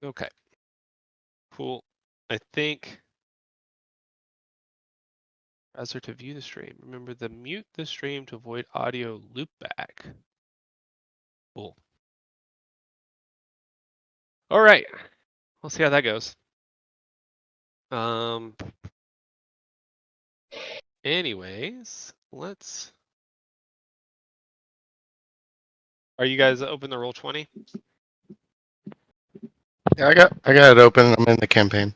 Okay. Cool. I think browser to view the stream. Remember to mute the stream to avoid audio loopback. Cool. All right. We'll see how that goes. Anyways, let's. Are you guys open to Roll20? Yeah, I got it open. I'm in the campaign.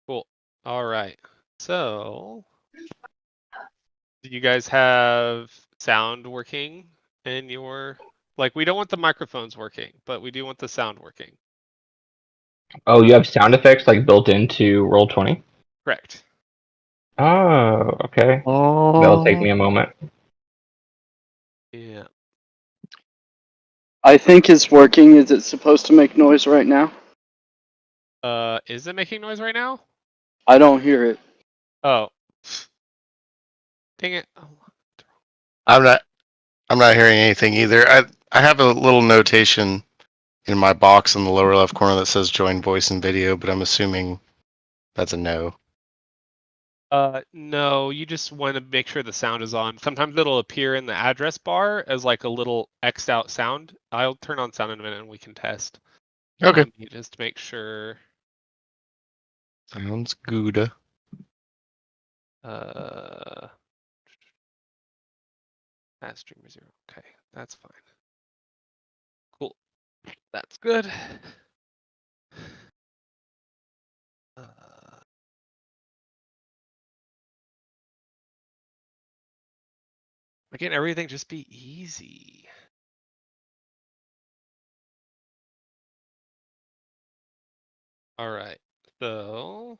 Cool. All right. So, do you guys have sound working in your? Like, we don't want the microphones working, but we do want the sound working. Oh, you have sound effects like built into Roll20? Correct. Oh, okay. That'll take me a moment. Yeah. I think it's working. Is it supposed to make noise right now? Is it making noise right now? I don't hear it. Oh. Dang it. Oh. I'm not hearing anything either. I have a little notation in my box in the lower left corner that says join voice and video, but I'm assuming that's a no. No, you just want to make sure the sound is on. Sometimes it'll appear in the address bar as like a little X'd out sound. I'll turn on sound in a minute and we can test. Okay. Just make sure. Sounds good. Fast streamer 0. Okay, that's fine. Cool. That's good. Why can't everything just be easy? All right, so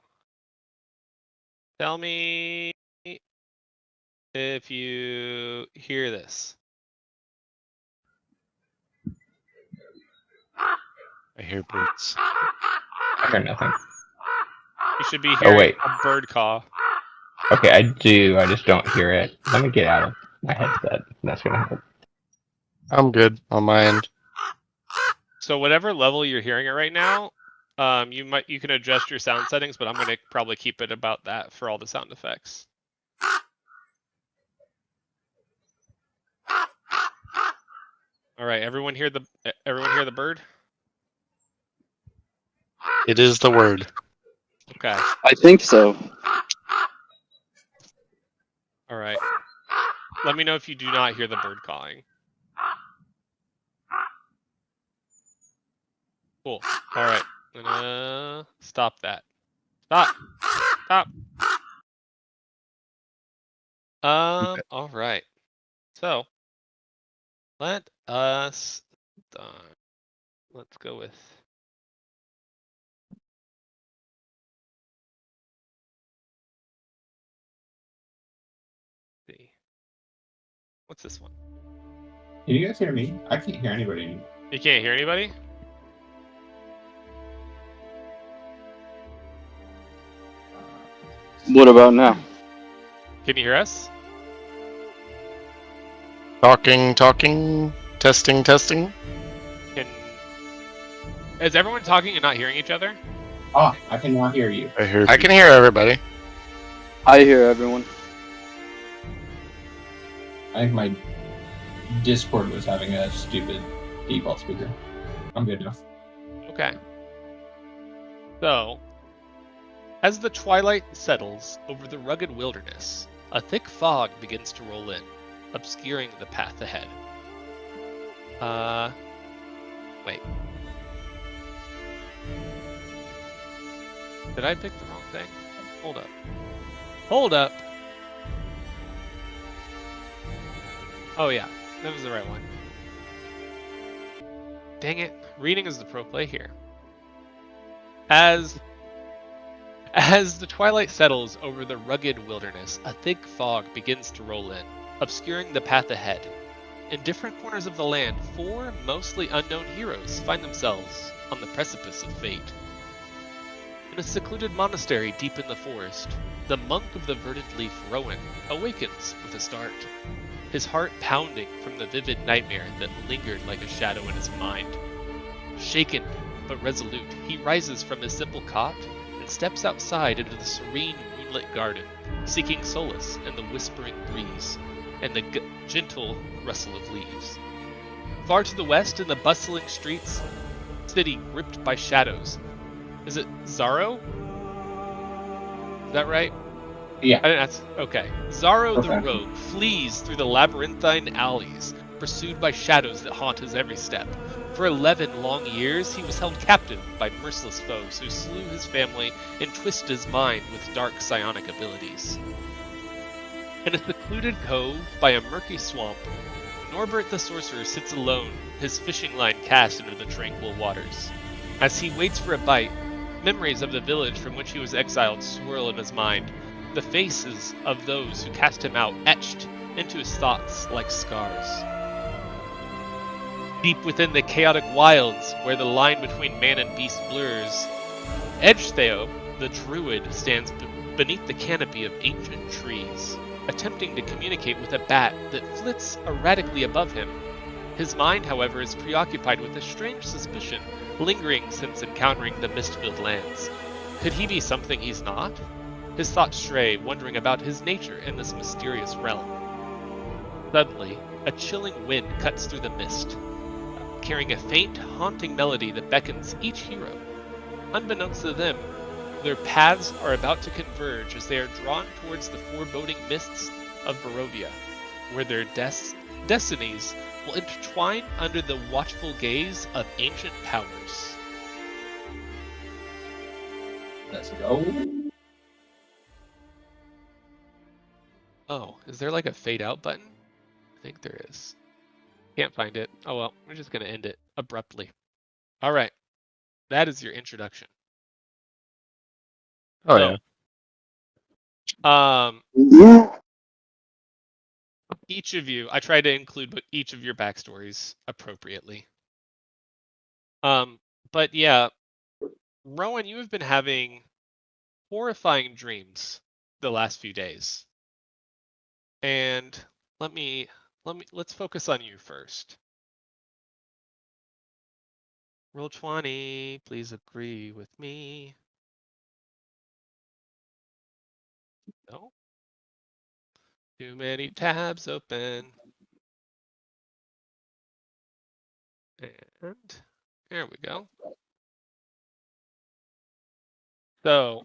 tell me if you hear this. I hear birds. I hear nothing. You should be hearing wait. a bird caw. Okay, I do. I just don't hear it. Let me get out of my headset. That's gonna help. I'm good on my end. So whatever level you're hearing it right now, you can adjust your sound settings, but I'm gonna probably keep it about that for all the sound effects. All right, everyone hear the bird? It is the word. Okay. I think so. All right. Let me know if you do not hear the bird calling. Cool. All right. I'm gonna stop that. Stop. Stop. All right. So let us start. Let's go with. See. What's this one? Can you guys hear me? I can't hear anybody. You can't hear anybody? What about now? Can you hear us? Talking, testing. Is everyone talking and not hearing each other? Oh, I cannot hear you. I can hear everybody. I hear everyone. I think my Discord was having a stupid default speaker. I'm good now. Okay. So, as the twilight settles over the rugged wilderness, a thick fog begins to roll in, obscuring the path ahead. Wait. Did I pick the wrong thing? Hold up. Hold up! Oh yeah, that was the right one. Dang it, reading is the pro play here. As the twilight settles over the rugged wilderness, a thick fog begins to roll in, obscuring the path ahead. In different corners of the land, 4 mostly unknown heroes find themselves on the precipice of fate. In a secluded monastery deep in the forest, the monk of the verdant leaf, Rowan, awakens with a start, his heart pounding from the vivid nightmare that lingered like a shadow in his mind. Shaken but resolute, he rises from his simple cot and steps outside into the serene moonlit garden, seeking solace in the whispering breeze and the gentle rustle of leaves. Far to the west, in the bustling streets, city gripped by shadows. Is it Zaro? Is that right? Yeah. I didn't ask. Okay. Zaro the Perfect. rogue flees through the labyrinthine alleys, pursued by shadows that haunt his every step. For 11 long years, he was held captive by merciless foes who slew his family and twisted his mind with dark psionic abilities. In a secluded cove by a murky swamp, Norbert the sorcerer sits alone, his fishing line cast into the tranquil waters. As he waits for a bite, memories of the village from which he was exiled swirl in his mind, the faces of those who cast him out etched into his thoughts like scars. Deep within the chaotic wilds, where the line between man and beast blurs, Edgetheo, the druid, stands beneath the canopy of ancient trees, attempting to communicate with a bat that flits erratically above him. His mind, however, is preoccupied with a strange suspicion, lingering since encountering the mist-filled lands. Could he be something he's not? His thoughts stray, wondering about his nature in this mysterious realm. Suddenly, a chilling wind cuts through the mist, carrying a faint, haunting melody that beckons each hero. Unbeknownst to them, their paths are about to converge as they are drawn towards the foreboding mists of Barovia, where their destinies will intertwine under the watchful gaze of ancient powers. Let's go. Oh, is there like a fade out button? I think there is. Can't find it. Oh well, we're just going to end it abruptly. All right. That is your introduction. Oh So, yeah. Yeah. each of you, I try to include each of your backstories appropriately. But yeah, Rowan, you have been having horrifying dreams the last few days. And let's focus on you first. Roll 20, please agree with me. No. Too many tabs open. And there we go. So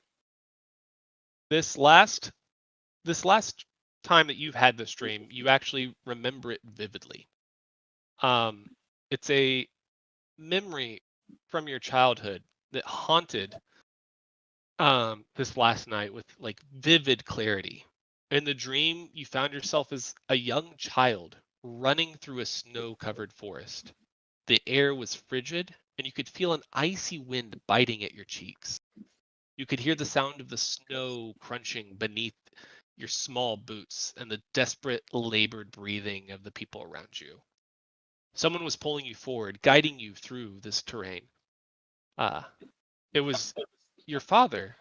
this last time that you've had this dream, you actually remember it vividly. It's a memory from your childhood that haunted this last night with like vivid clarity. In the dream, you found yourself as a young child running through a snow-covered forest. The air was frigid, and you could feel an icy wind biting at your cheeks. You could hear the sound of the snow crunching beneath your small boots and the desperate, labored breathing of the people around you. Someone was pulling you forward, guiding you through this terrain. It was your father,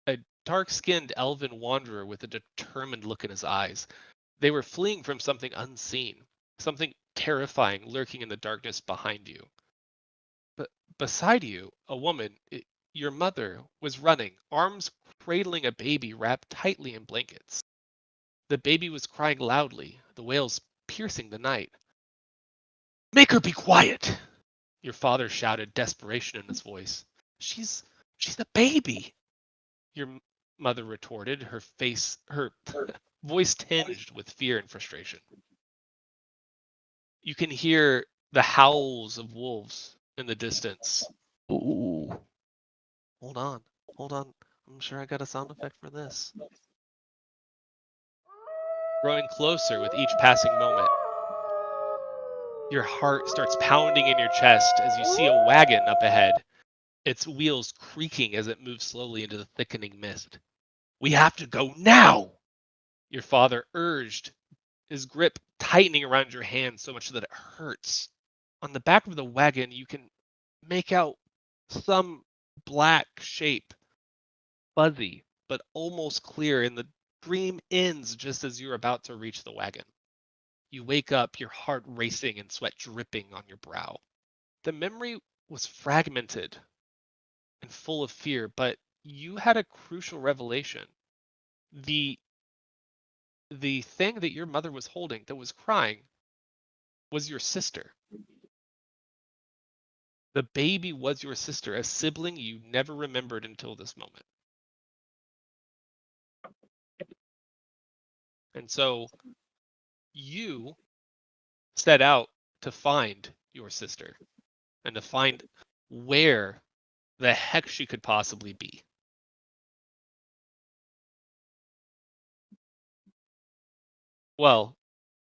a dark-skinned elven wanderer with a determined look in his eyes. They were fleeing from something unseen, something terrifying lurking in the darkness behind you. But beside you, a woman, your mother, was running, arms cradling a baby wrapped tightly in blankets. The baby was crying loudly, the wails piercing the night. "Make her be quiet!" Your father shouted, desperation in his voice. She's a baby," your mother retorted, her voice tinged with fear and frustration. You can hear the howls of wolves in the distance. Ooh. Hold on. I'm sure I got a sound effect for this. Growing closer with each passing moment. Your heart starts pounding in your chest as you see a wagon up ahead, its wheels creaking as it moves slowly into the thickening mist. "We have to go now!" Your father urged, his grip tightening around your hand so much that it hurts. On the back of the wagon, you can make out some black shape, fuzzy, but almost clear, and the dream ends just as you're about to reach the wagon. You wake up, your heart racing and sweat dripping on your brow. The memory was fragmented and full of fear, but you had a crucial revelation. The thing that your mother was holding that was crying was your sister. The baby was your sister, a sibling you never remembered until this moment. And so you set out to find your sister and to find where the heck she could possibly be. Well,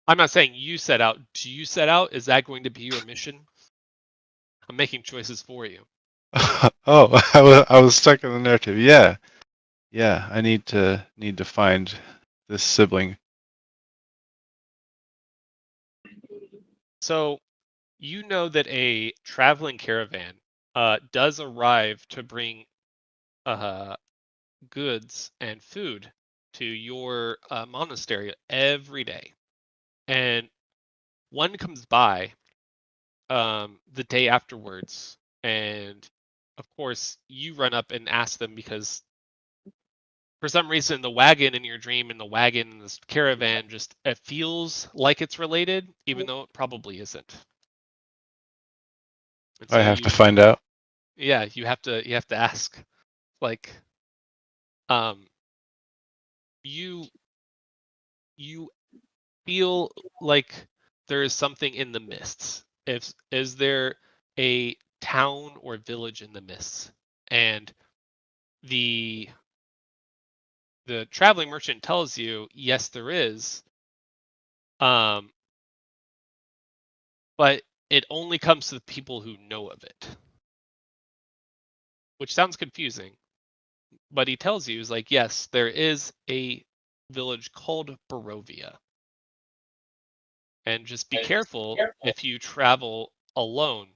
I'm not saying you set out. Do you set out? Is that going to be your mission? I'm making choices for you. Oh, I was stuck in the narrative. Yeah, yeah. I need to find this sibling. So you know that a traveling caravan does arrive to bring goods and food to your monastery every day, and one comes by the day afterwards, and of course you run up and ask them because for some reason the wagon in your dream and the wagon in this caravan just it feels like it's related, even though it probably isn't. And I so have to find out. you have to ask, like, you you feel like there is something in the mists. If is there a town or village in the mists? And the traveling merchant tells you, yes, there is. But it only comes to the people who know of it. Which sounds confusing. But he tells you, is like, yes, there is a village called Barovia. And just be careful if you travel alone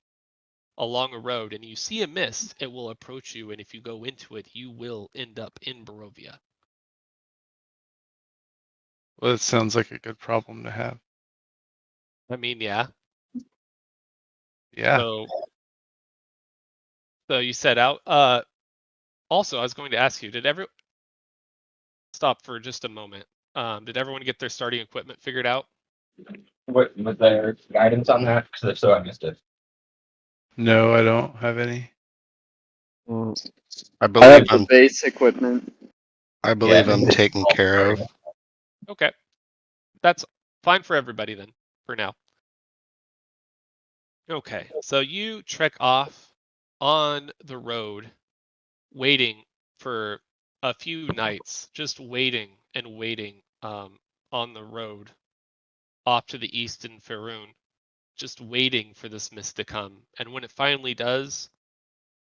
along a road and you see a mist, it will approach you, and if you go into it, you will end up in Barovia. Well, it sounds like a good problem to have. I mean, yeah. Yeah. So you set out. Also, I was going to ask you, stop for just a moment. Did everyone get their starting equipment figured out? What was there guidance on that? Because if so, I missed it. No, I don't have any. I I believe have the I'm. base equipment. I believe I'm taken care of. Okay. That's fine for everybody then, for now. Okay, so you trek off on the road, waiting for a few nights, just waiting and waiting on the road off to the east in Faerun, just waiting for this mist to come. And when it finally does,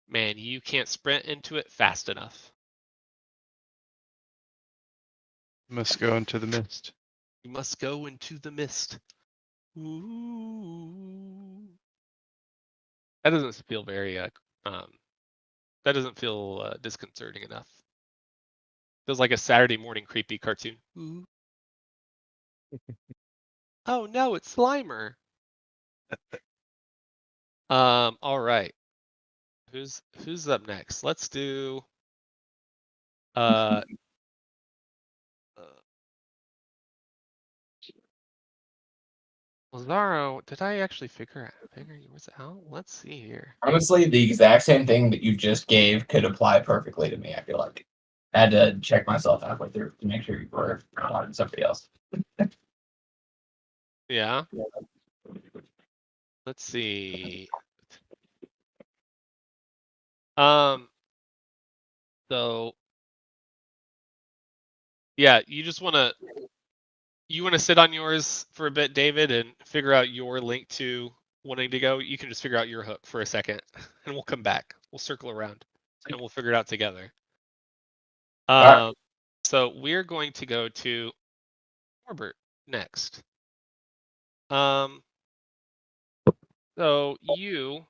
man, you can't sprint into it fast enough. Must go into the mist. You must go into the mist. Ooh. That doesn't feel very that doesn't feel disconcerting enough. Feels like a Saturday morning creepy cartoon. Ooh. Oh no, it's Slimer. All right. Who's up next? Let's do uh Lazaro, did I actually figure yours out? Let's see here. Honestly, the exact same thing that you just gave could apply perfectly to me, I feel like. I had to check myself halfway through to make sure you were not on somebody else. Yeah. Let's see. So yeah, you want to sit on yours for a bit, David, and figure out your link to wanting to go. You can just figure out your hook for a second, and we'll come back. We'll circle around, and we'll figure it out together. Alright. So we're going to go to Norbert next. So you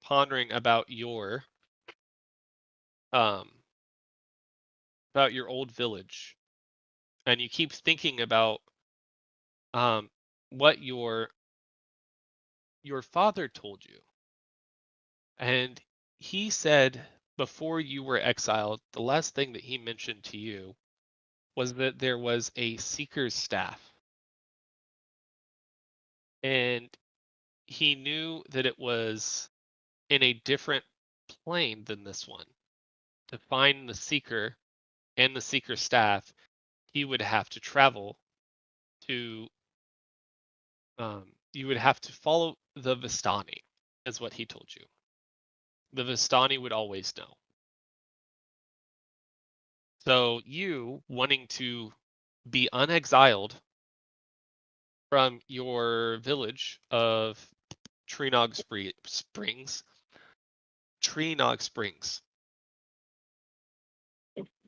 pondering about your old village, and you keep thinking about what your father told you, And he said before you were exiled, the last thing that he mentioned to you was that there was a seeker's staff. And he knew that it was in a different plane than this one. To find the seeker and the seeker staff, he would have to travel to you would have to follow the Vistani, is what he told you. The Vistani would always know. So you wanting to be unexiled from your village of Treenog Springs,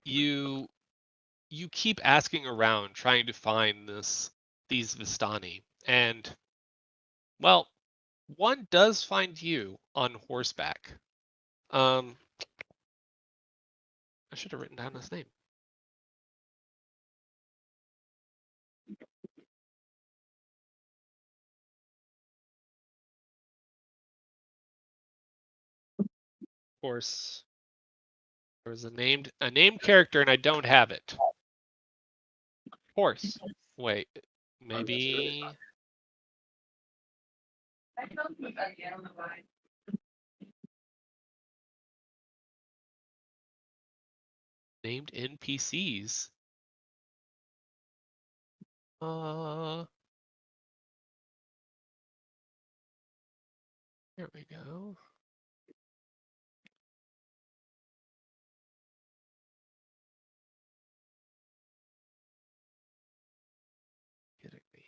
you keep asking around trying to find these Vistani, and well, one does find you on horseback. I should have written down his name. Of course, there was a named character, and I don't have it. Horse. Wait, maybe. Named NPCs. There we go. Kidding me.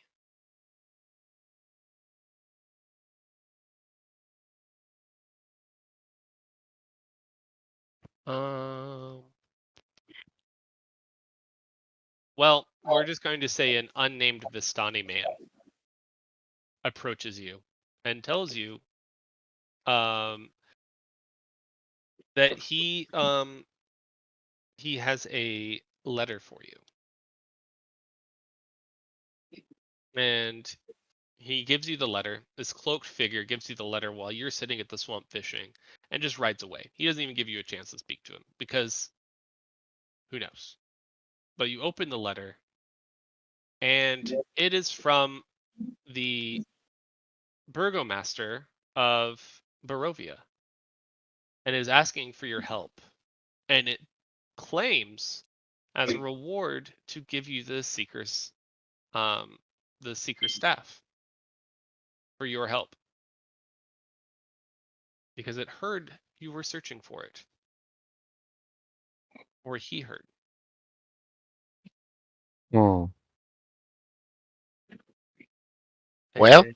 Well, we're just going to say an unnamed Vistani man approaches you and tells you that he has a letter for you. And he gives you the letter. This cloaked figure gives you the letter while you're sitting at the swamp fishing and just rides away. He doesn't even give you a chance to speak to him because who knows? But you open the letter and it is from the burgomaster of Barovia and is asking for your help. And it claims as a reward to give you the seeker's staff for your help. Because it heard you were searching for it. Or he heard. Hmm. Well, And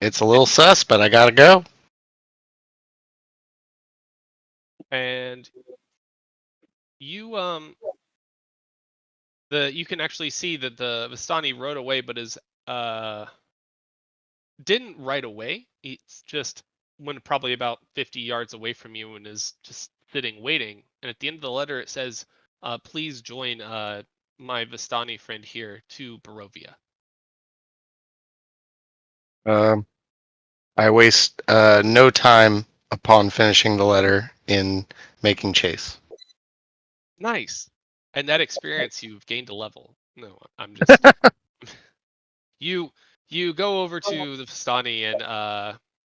it's a little sus, but I gotta go. And you you can actually see that the Vistani rode away, but is didn't right away. It's just went probably about 50 yards away from you and is just sitting waiting. And at the end of the letter it says, please join my Vistani friend here to Barovia. I waste no time upon finishing the letter in making chase. Nice. And that experience you've gained a level. No, I'm just you go over to the Vistani and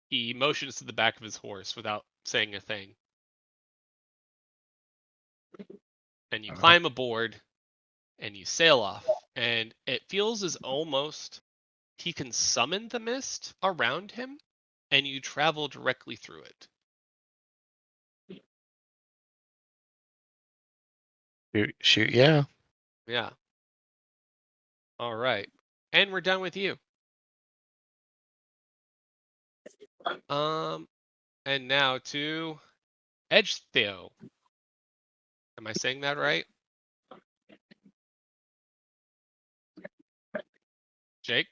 he motions to the back of his horse without saying a thing. And you climb aboard and you sail off. And it feels as almost he can summon the mist around him and you travel directly through it. Shoot, yeah. Yeah. All right. And we're done with you. And now to Edgetheo. Am I saying that right? Jake?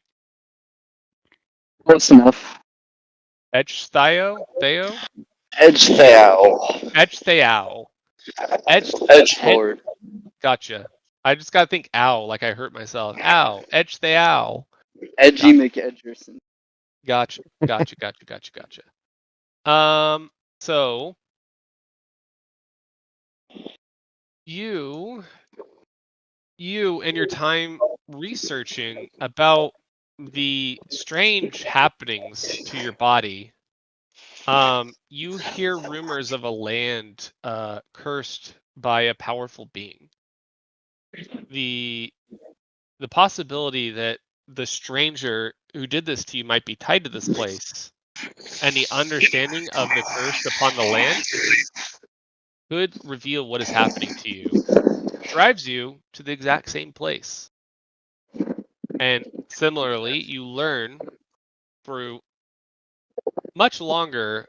Close enough. Edgetheo? Theo? Edgetheo. Edgetheo. Edgelord. Gotcha. I just gotta think ow, like I hurt myself. Ow. Edgetheo. Edgy Gotcha. McEdgerson. Gotcha. So you and your time researching about the strange happenings to your body, you hear rumors of a land cursed by a powerful being. The possibility that the stranger who did this to you might be tied to this place, and the understanding of the curse upon the land could reveal what is happening to you, drives you to the exact same place. And similarly, you learn through much longer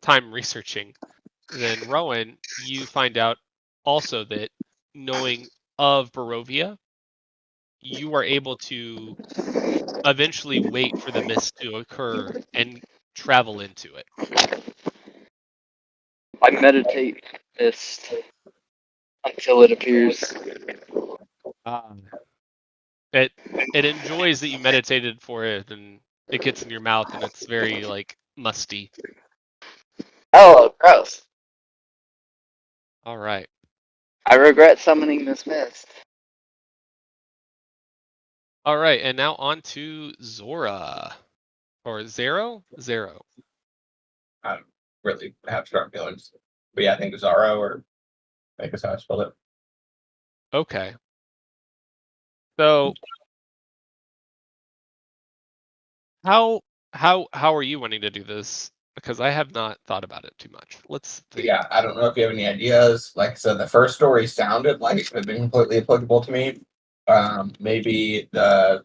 time researching than Rowan, you find out also that knowing of Barovia, you are able to eventually wait for the mist to occur and travel into it. I meditate mist until it appears. It enjoys that you meditated for it, and it gets in your mouth, and it's very like musty. Oh, gross. All right. I regret summoning this mist. All right, and now on to Zora. Or Zero? Zero. I don't really have strong feelings. But yeah, I think Zaro, or I guess how I spelled it. Okay. So how are you wanting to do this? Because I have not thought about it too much. Let's But think. yeah, I don't know if you have any ideas. Like I said, the first story sounded like it could have been completely applicable to me. Maybe the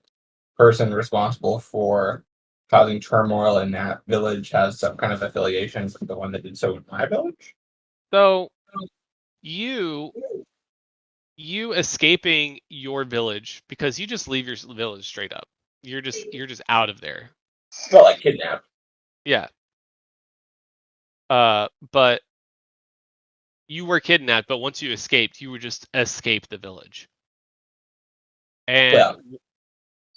person responsible for causing turmoil in that village has some kind of affiliation with the one that did so in my village. So you escaping your village, because you just leave your village straight up. You're just out of there. Well, like kidnapped. Yeah. But you were kidnapped, but once you escaped, you would just escape the village. And Well,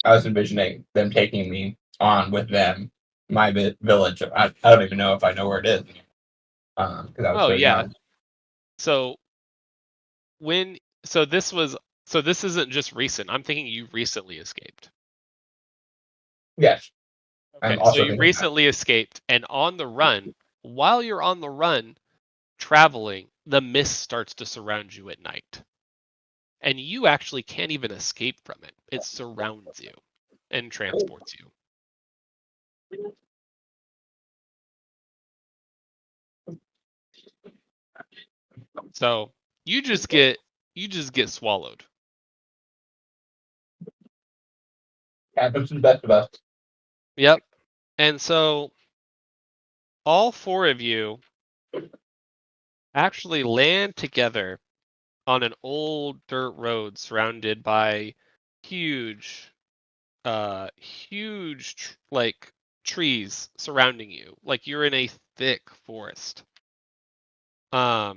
I was envisioning them taking me on with them, my village. I don't even know if I know where it is. Because I was so young. So this isn't just recent. I'm thinking you recently escaped. Yes. Okay, I'm also so you thinking recently escaped, and on the run, while you're on the run, traveling, the mist starts to surround you at night. And you actually can't even escape from it. It surrounds you and transports you. So you just get swallowed. happens to the best of us. Yep. And so all four of you actually land together on an old dirt road surrounded by huge like trees surrounding you, like you're in a thick forest. But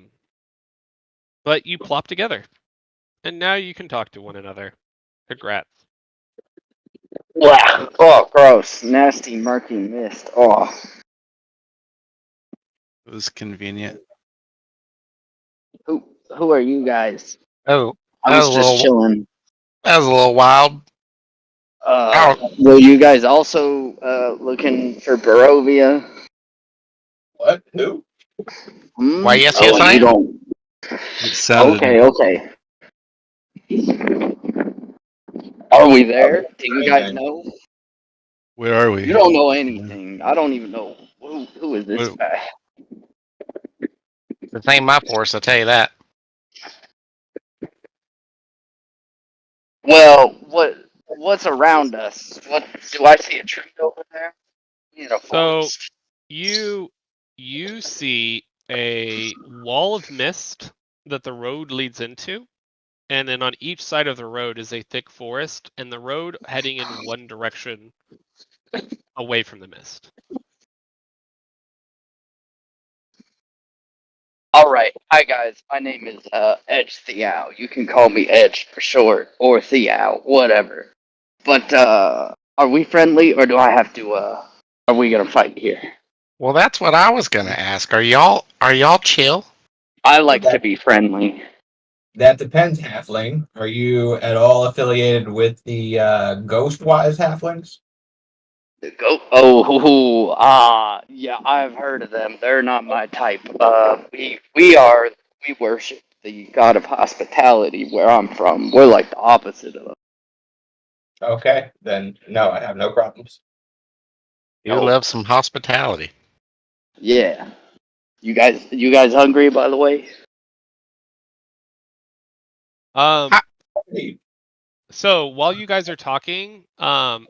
you plop together, and now you can talk to one another. Congrats. Wow. Oh, gross. Nasty, murky mist. Oh. It was convenient. Who are you guys? Oh, I that was was a just little. chilling. That was a little wild. Were you guys also looking for Barovia? What? Who? Why? Yes, Oh, I you am. don't. It sounded. Okay. Are we there? Do you guys Amazing. know? Where are we? You don't know anything. I don't even know who is this What- guy. This ain't my force, I'll tell you that. Well, what's around us? What do I see a tree over there? In a So forest. you see a wall of mist that the road leads into, and then on each side of the road is a thick forest, and the road heading in one direction away from the mist. All right. Hi guys. My name is Edge Thiao. You can call me Edge for short, or Thiao, whatever. But are we friendly, or do I have to? Are we gonna fight here? Well, that's what I was gonna ask. Are y'all chill? I like to be friendly. That depends, Halfling. Are you at all affiliated with the Ghostwise Halflings? Yeah, I've heard of them. They're not my type. We worship the god of hospitality where I'm from. We're like the opposite of them. Okay, then no, I have no problems. You Oh. love some hospitality. Yeah. You guys hungry, by the way? Um, Ah. so while you guys are talking, can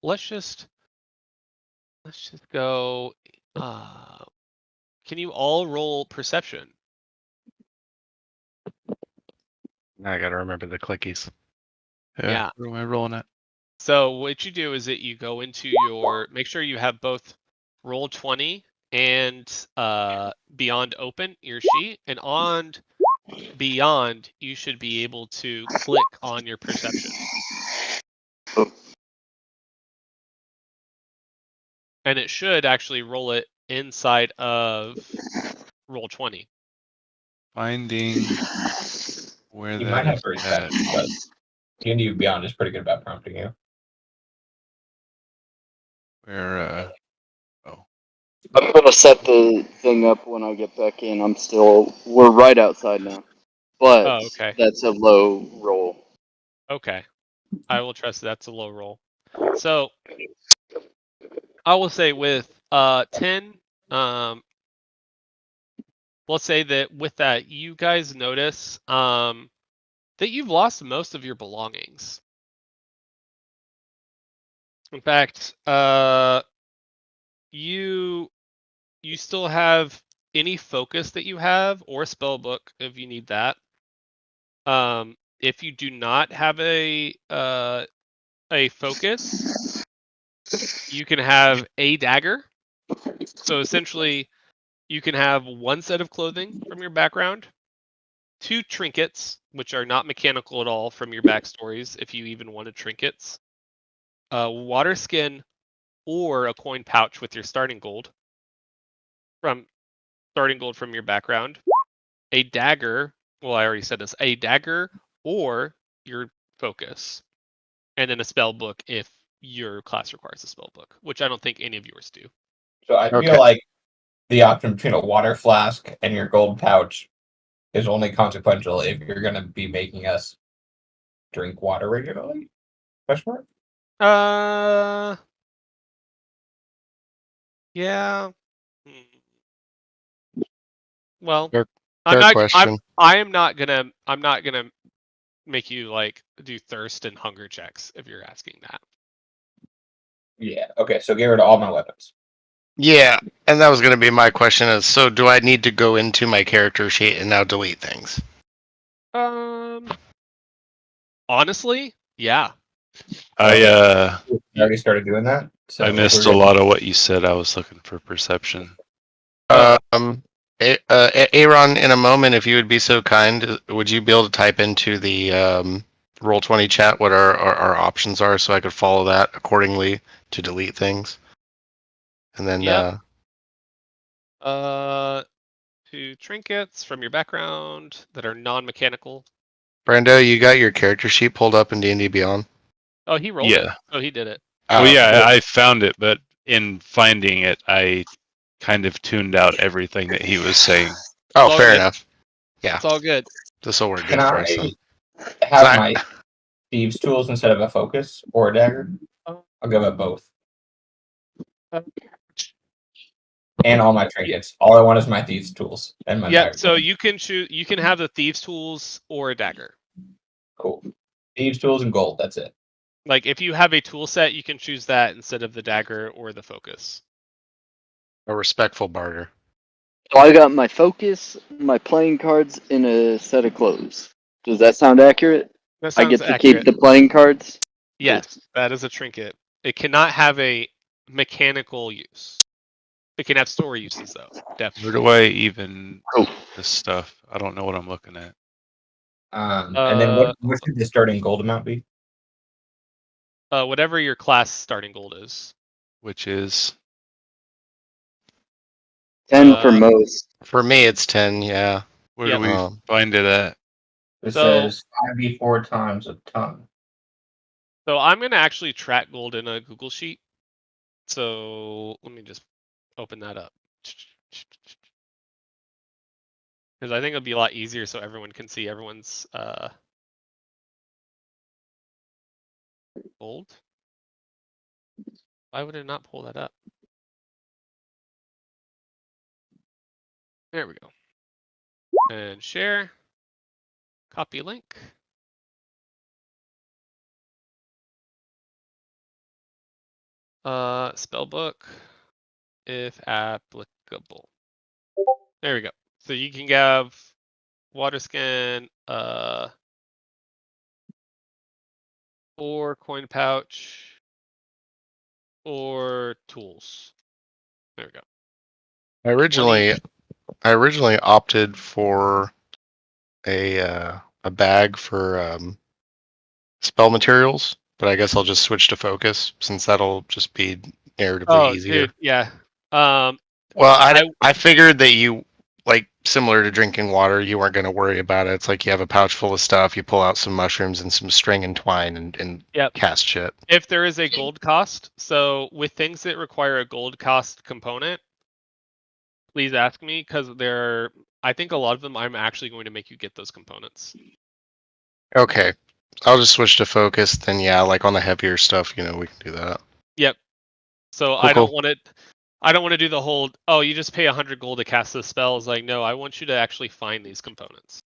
let's just go. Can you all roll perception? Now I gotta remember the clickies. Yeah. Where am I rolling at? So what you do is that you go into your make sure you have both roll 20 and beyond open your sheet, and on beyond you should be able to click on your perception. And it should actually roll it inside of roll 20. Finding where You that might have is first at. but D&D Beyond is pretty good about prompting you. Where I'm gonna set the thing up when I get back in. We're right outside now. But Oh, okay. that's a low roll. Okay. I will trust that's a low roll. So I will say with 10, let's say that with that you guys notice that you've lost most of your belongings. In fact, you still have any focus that you have or spell book if you need that. If you do not have a focus, you can have a dagger. So essentially, you can have one set of clothing from your background, 2 trinkets, which are not mechanical at all from your backstories, if you even wanted trinkets, water skin, or a coin pouch with your starting gold from your background, a dagger. Well, I already said this. A dagger or your focus, and then a spell book if your class requires a spell book, which I don't think any of yours do. So I Okay. feel like the option between a water flask and your gold pouch is only consequential if you're going to be making us drink water regularly. Question mark? Yeah. Well, Fair I'm not. question. I'm not gonna make you like do thirst and hunger checks if you're asking that. Yeah. Okay. So get rid of all my weapons. Yeah, and that was gonna be my question. Is so do I need to go into my character sheet and now delete things? Honestly, yeah. I already started doing that. So I missed a lot of what you said. I was looking for perception. Aaron, in a moment, if you would be so kind, would you be able to type into the Roll20 chat what our options are so I could follow that accordingly to delete things? And then, Yep. 2 trinkets from your background that are non-mechanical. Brando, you got your character sheet pulled up in D&D Beyond? Oh, he rolled it. Yeah. Oh, he did it. Well, Oh, yeah, I found it, but in finding it, I kind of tuned out everything that he was saying. oh, all fair good. enough. Yeah, It's all good. this will work Can good for us then. I have my thieves' tools instead of a focus or a dagger? I'll give it both. And all my trinkets. All I want is my thieves' tools and my dagger. So you can choose. You can have the thieves' tools or a dagger. Cool. Thieves' tools and gold. That's it. Like if you have a tool set, you can choose that instead of the dagger or the focus. A respectful barter. So I got my focus, my playing cards, and a set of clothes. Does that sound accurate? That I sounds get to accurate. keep the playing cards? Yes, that is a trinket. It cannot have a mechanical use. It can have story uses though. Where Definitely. do I even Cool. this stuff? I don't know what I'm looking at. And then what should the starting gold amount be? Whatever your class starting gold is. which is 10 for most. For me, it's 10. Yeah. where Yep. do we find it at? It So- says 5d4 times a ton. So I'm gonna actually track gold in a Google sheet. So let me just open that up. Because I think it'll be a lot easier so everyone can see everyone's gold. Why would it not pull that up? There we go. And share. Copy link. Spell book, if applicable. There we go. So you can have water scan, or coin pouch, or tools. There we go. I originally opted for a bag for spell materials, but I guess I'll just switch to focus since that'll just be narratively easier. Dude, yeah. Well, I figured that you like similar to drinking water, you weren't going to worry about it. It's like you have a pouch full of stuff, you pull out some mushrooms and some string and twine and Yep. cast shit. If there is a gold cost, so with things that require a gold cost component, please ask me because I think a lot of them I'm actually going to make you get those components. Okay. I'll just switch to focus, then yeah, like on the heavier stuff, we can do that. Yep. So Cool, I don't cool. want it. I don't want to do the whole. Oh, you just pay 100 gold to cast this spell. It's like, no, I want you to actually find these components.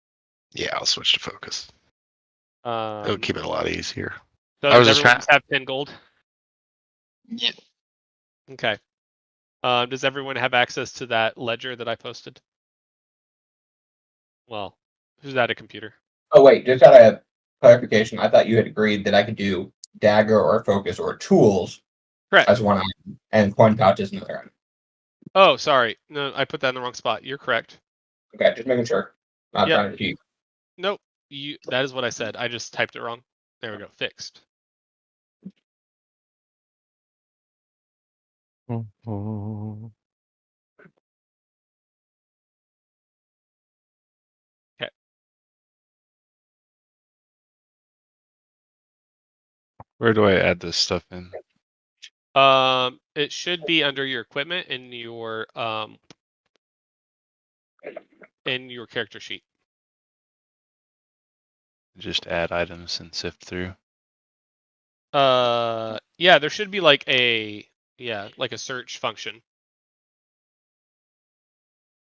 Yeah, I'll switch to focus. It'll keep it a lot easier. So I does was just everyone trying- just have 10 gold? Yeah. Okay. Does everyone have access to that ledger that I posted? Well, who's at a computer? Oh wait, just out of clarification, I thought you had agreed that I could do dagger or focus or tools Correct. as one item, and coin pouch is another item. Oh, sorry. No, I put that in the wrong spot. You're correct. Okay, just making sure. Not Yep. trying to cheat. Nope. That is what I said. I just typed it wrong. There we go. Fixed. Where do I add this stuff in? It should be under your equipment in your character sheet. Just add items and sift through. Yeah, there should be like a search function.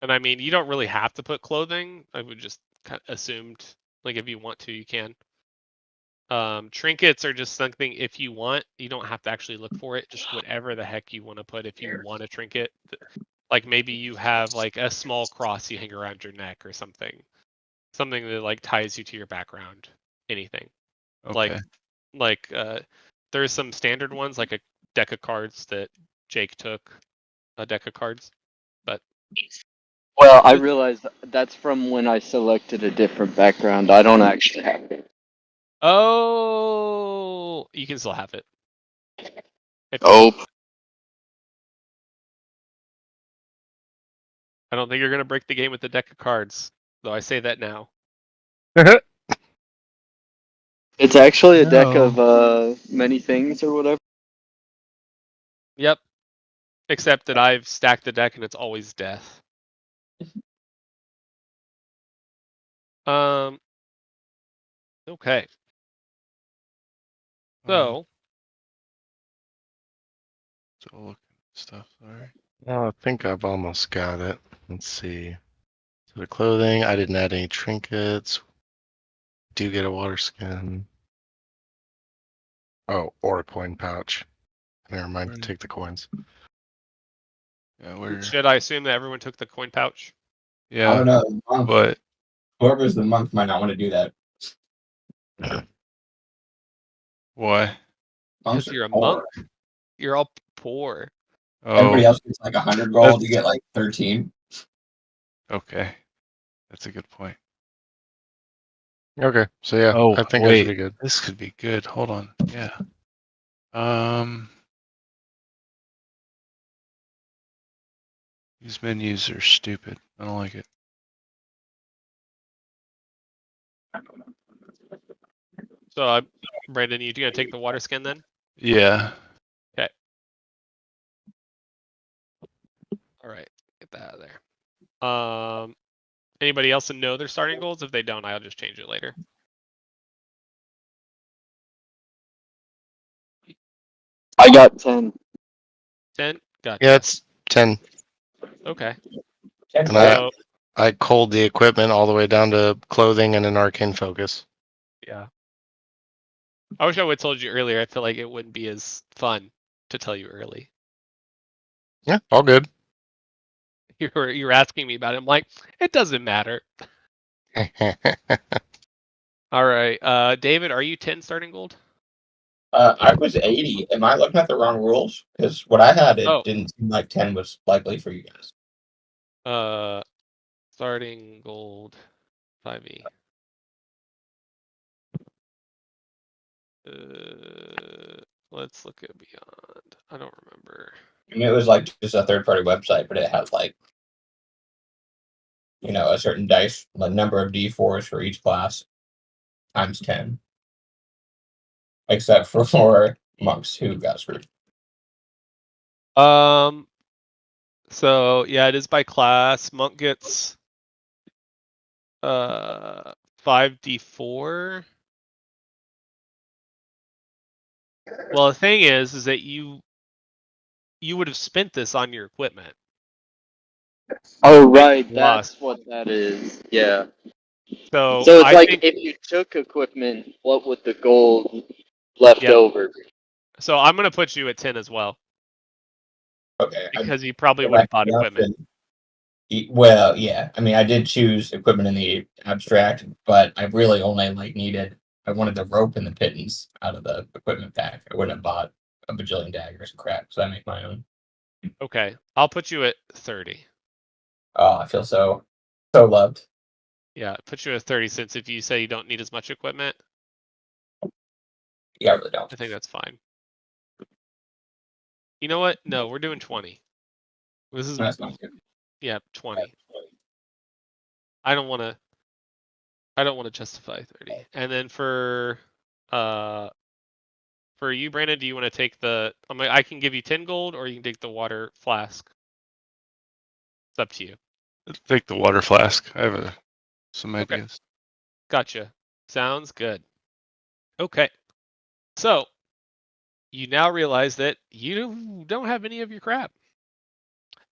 And I mean, you don't really have to put clothing. I would just kind of assumed, like, if you want to, you can. Trinkets are just something if you want. You don't have to actually look for it. Just whatever the heck you want to put if you want a trinket. Like maybe you have like a small cross you hang around your neck or something. Something that like ties you to your background. Anything. Okay. Like there's some standard ones like a deck of cards that Jake took. A deck of cards. Well, I realized that's from when I selected a different background. I don't actually have it. Oh, you can still have it. Oh, I don't think you're gonna break the game with the deck of cards, though I say that now. it's actually a deck No. of many things or whatever. Yep. Except that I've stacked the deck and it's always death. Okay. So Still looking at stuff. Sorry. Oh, I think I've almost got it. Let's see. So the clothing, I didn't add any trinkets. Do get a water skin. Oh, or a coin pouch. Never mind, take the coins. Yeah, where? should I assume that everyone took the coin pouch? I Yeah, don't know. The monk, but whoever's the monk might not want to do that. why? Monks Because are you're a poor. monk. You're all poor. Everybody Oh, else gets like 100 gold. That's- You get like 13. okay. That's a good point. Okay, so yeah, Oh, I think I wait. should be good. This could be good. Hold on. Yeah. These menus are stupid. I don't like it. So, Brandon, you gonna take the water skin then? Yeah. All right, get that out of there. Anybody else know their starting goals? If they don't, I'll just change it later. I got 10. 10. Gotcha. Yeah, it's 10. Okay. And And So I culled the equipment all the way down to clothing and an arcane focus. yeah. I wish I would have told you earlier. I feel like it wouldn't be as fun to tell you early. Yeah, all good. You were asking me about it. I'm like, it doesn't matter. All right. David, are you 10 starting gold? I was 80. Am I looking at the wrong rules? Because what I had, it Oh. didn't seem like 10 was likely for you guys. Starting gold 5e. Let's look at beyond. I don't remember. I mean, it was like just a third-party website, but it had like, a certain dice, like number of d4s for each class, times 10. Except for monks who got screwed. So yeah, it is by class. Monk gets 5d4. Well, the thing is that you would have spent this on your equipment. Oh, right. Plus. That's what that is. Yeah. So So it's I like think if you took equipment, what would the gold left Yep. over? so. I'm gonna put you at 10 as well Okay. because you probably If would I have bought had equipment. Well, yeah. I mean, I did choose equipment in the abstract, but I really only I wanted the rope and the pittance out of the equipment pack. I wouldn't have bought a bajillion daggers and crap, so I make my own. Okay, I'll put you at 30. Oh, I feel so loved. Yeah, put you at 30 since if you say you don't need as much equipment, Yeah, I really don't. I think that's fine. You know what? No, we're doing 20. This is That's not good. yeah, 20. I don't want to justify 30. And then for you, Brandon, do you want to take the? I can give you 10 gold, or you can take the water flask. It's up to you. Take the water flask. I have some Okay. ideas. Gotcha. Sounds good. Okay. So you now realize that you don't have any of your crap.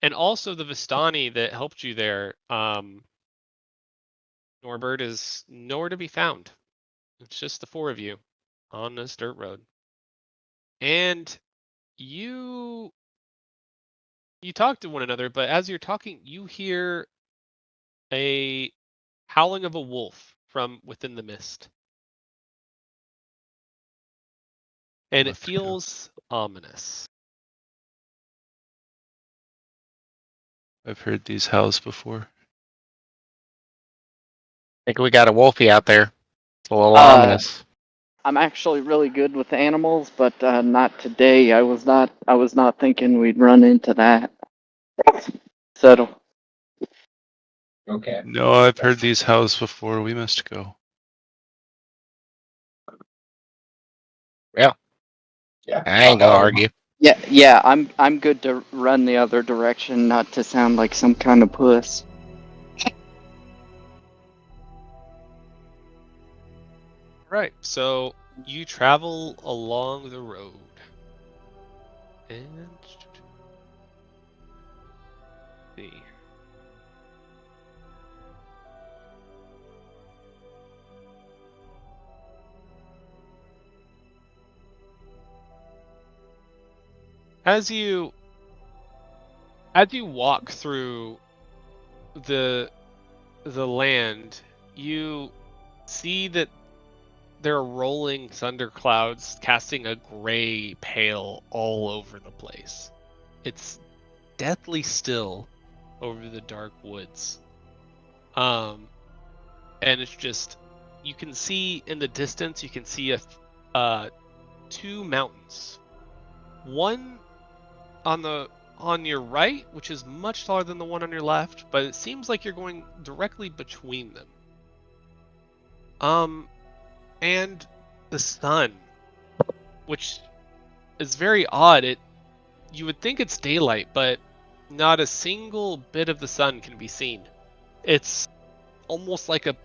And also the Vistani that helped you there, Norbert, is nowhere to be found. It's just the four of you on this dirt road. And you talk to one another, but as you're talking, you hear a howling of a wolf from within the mist. And it Let's go. feels ominous. I've heard these howls before. think we got a wolfie out there. It's a little ominous. I'm actually really good with animals, but not today. I was not thinking we'd run into that. Settle. Okay. No, I've heard these howls before. We must go. Yeah, Yeah. I ain't gonna argue. Yeah. I'm good to run the other direction, not to sound like some kind of puss. Right. So you travel along the road. And see. As you walk through the land, you see that there are rolling thunderclouds casting a gray pale all over the place. It's deathly still over the dark woods. And it's just, you can see in the distance, you can see two mountains. One on the on your right, which is much taller than the one on your left, but it seems like you're going directly between them. And the sun, which is very odd. You would think it's daylight, but not a single bit of the sun can be seen. It's almost like a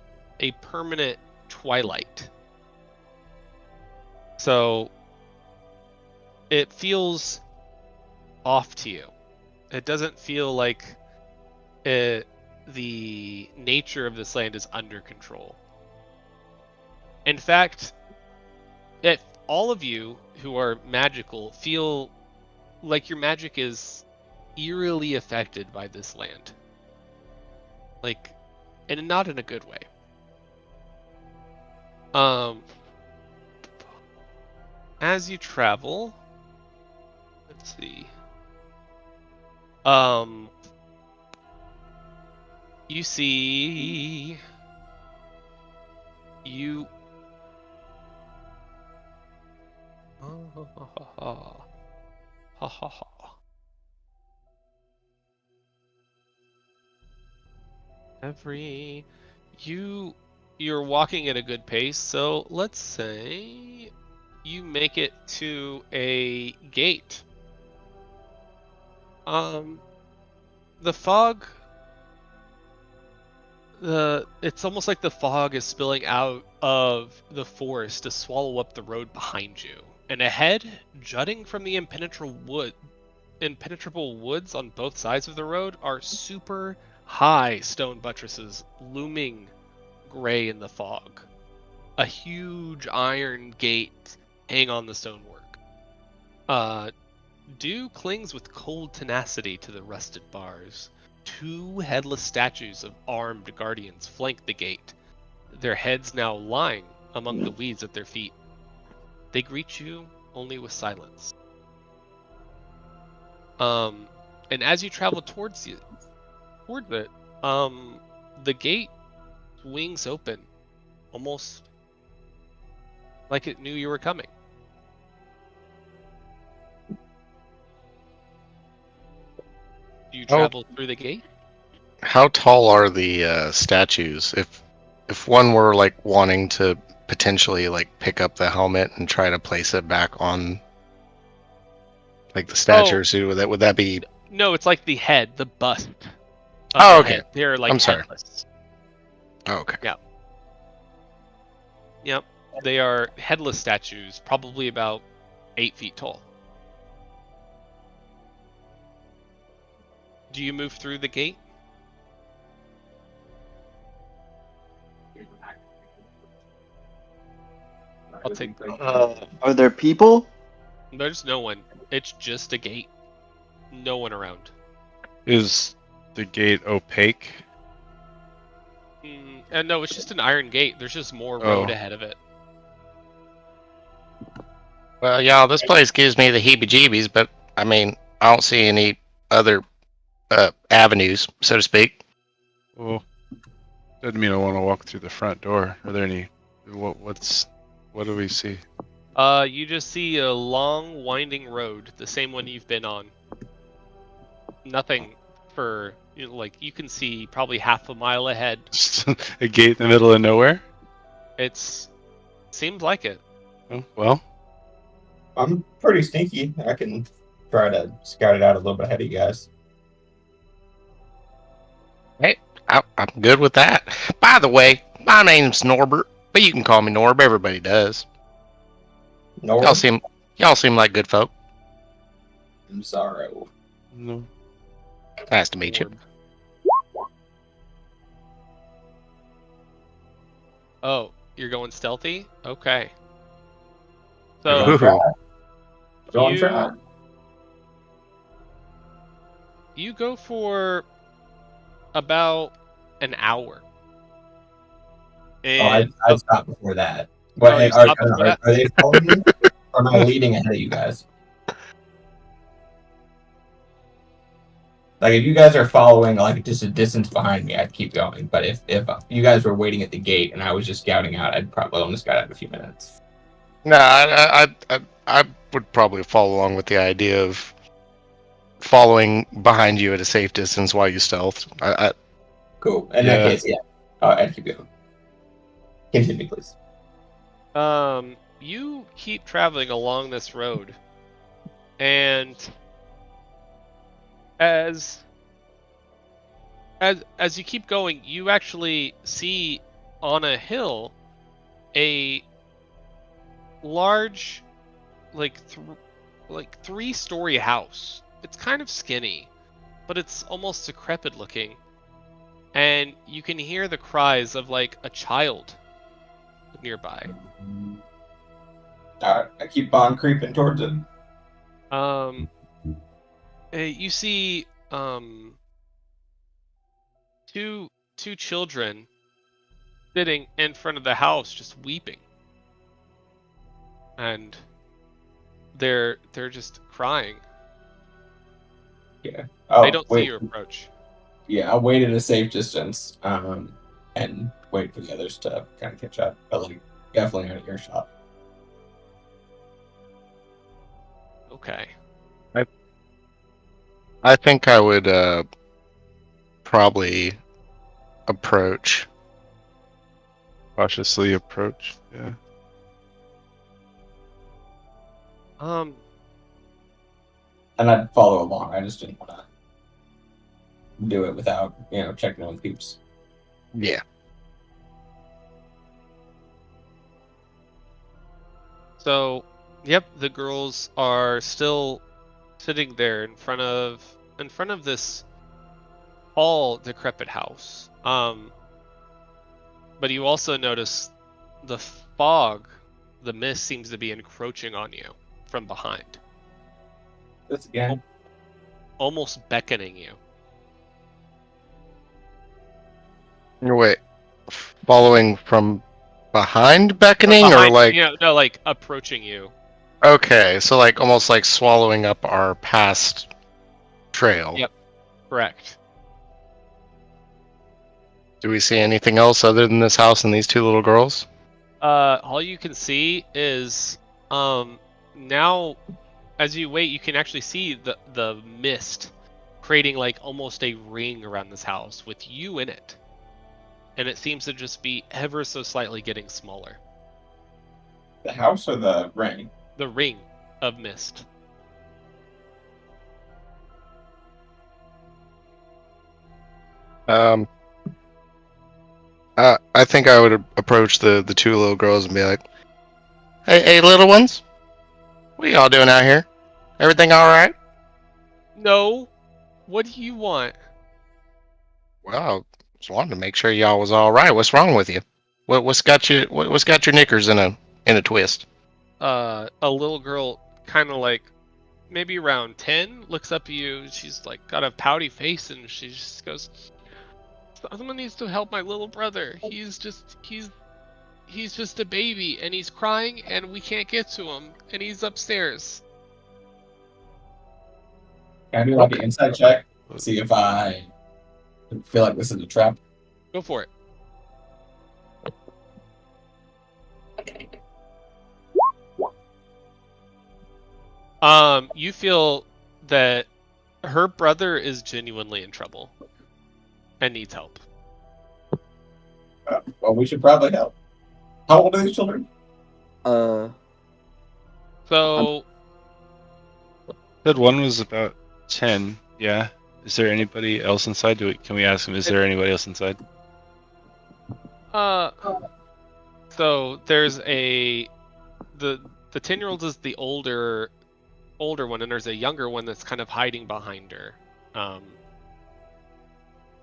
permanent twilight. So it feels off to you. It doesn't feel like the nature of this land is under control. In fact, all of you who are magical feel like your magic is eerily affected by this land. Like, and not in a good way. As you travel, let's see. You see you ha ha ha. You're walking at a good pace, so let's say you make it to a gate. The fog, it's almost like the fog is spilling out of the forest to swallow up the road behind you. And ahead, jutting from the impenetrable woods on both sides of the road, are super high stone buttresses looming gray in the fog. A huge iron gate hang on the stonework. Dew clings with cold tenacity to the rusted bars. Two headless statues of armed guardians flank the gate, their heads now lying among the weeds at their feet. They greet you only with silence. And as you travel towards it, the gate swings open, almost like it knew you were coming. Do you travel through the gate? How tall are the statues? If one were like wanting to potentially like pick up the helmet and try to place it back on like the statue or suit, would that be? No, it's like the head, the bust. Oh, okay. Head. They're like I'm sorry. headless. Oh, okay. Yeah. Yep. They are headless statues, probably about 8 feet tall. Do you move through the gate? I'll take. Are there people? There's no one. It's just a gate. No one around. Is the gate opaque? And no, it's just an iron gate. There's just more road ahead of it. Well, y'all, this place gives me the heebie-jeebies, but I mean, I don't see any other avenues, so to speak. Well, doesn't mean I want to walk through the front door. Are there any? What do we see? You just see a long, winding road, the same one you've been on. Nothing for, like, you can see probably half a mile ahead. Just a gate in the middle of nowhere? Seems like it. Oh, well. I'm pretty sneaky. I can try to scout it out a little bit ahead of you guys. Hey, I'm good with that. By the way, my name's Norbert, but you can call me Norb. Everybody does. No, Y'all seem like good folk. I'm sorry. No. Nice to meet you. Oh, you're going stealthy? Okay. Ooh. So Don't try. you go for about an hour. And I stopped before that. Oh, But you stopped before that? are they following me? Or am I leading ahead of you guys? Like, if you guys are following, like, just a distance behind me, I'd keep going. But if you guys were waiting at the gate and I was just scouting out, I'd probably only scout out a few minutes. No, I would probably follow along with the idea of following behind you at a safe distance while you stealth. Cool. In Yeah. that case, yeah. I'd keep going. Continue, please. You keep traveling along this road, and as you keep going, you actually see on a hill a large, like 3-story house. It's kind of skinny, but it's almost decrepit looking, and you can hear the cries of like a child nearby. Alright, I keep on creeping towards it. You see two children sitting in front of the house just weeping, and they're just crying. Yeah. Oh, They don't see wait. your approach. Yeah, I'll wait at a safe distance, and wait for the others to kind of catch up. But like, definitely out of earshot. Okay. I think I would probably approach. Cautiously approach. Yeah. And I'd follow along. I just didn't want to do it without, checking with peeps. Yeah. So, yep, the girls are still sitting there in front of this all decrepit house. But you also notice the fog, the mist seems to be encroaching on you from behind, This again. almost beckoning you. Wait, following from behind, beckoning, Behind, or like? no, like approaching you. Okay, so like almost like swallowing up our past trail. Yep. Correct. Do we see anything else other than this house and these two little girls? All you can see is now as you wait, you can actually see the mist creating like almost a ring around this house with you in it. And it seems to just be ever so slightly getting smaller. The house or the ring? The ring of mist. I think I would approach the two little girls and be like, "Hey, little ones, what are y'all doing out here? Everything all right?" No. What do you want? Well, I just wanted to make sure y'all was all right. What's wrong with you? What's got you? What's got your knickers in a twist? A little girl, kind of like maybe around 10, looks up at you. She's like got a pouty face, and she just goes, "Someone needs to help my little brother. He's just a baby, and he's crying, and we can't get to him, and he's upstairs." Can I do like an inside check? See if I feel like this is a trap. Go for it. You feel that her brother is genuinely in trouble and needs help. Well, we should probably help. How old are these children? So, Said one was about 10. Yeah. Is there anybody else inside? Can we ask him? Is there anybody else inside? so there's the 10-year-old is the older one, and there's a younger one that's kind of hiding behind her.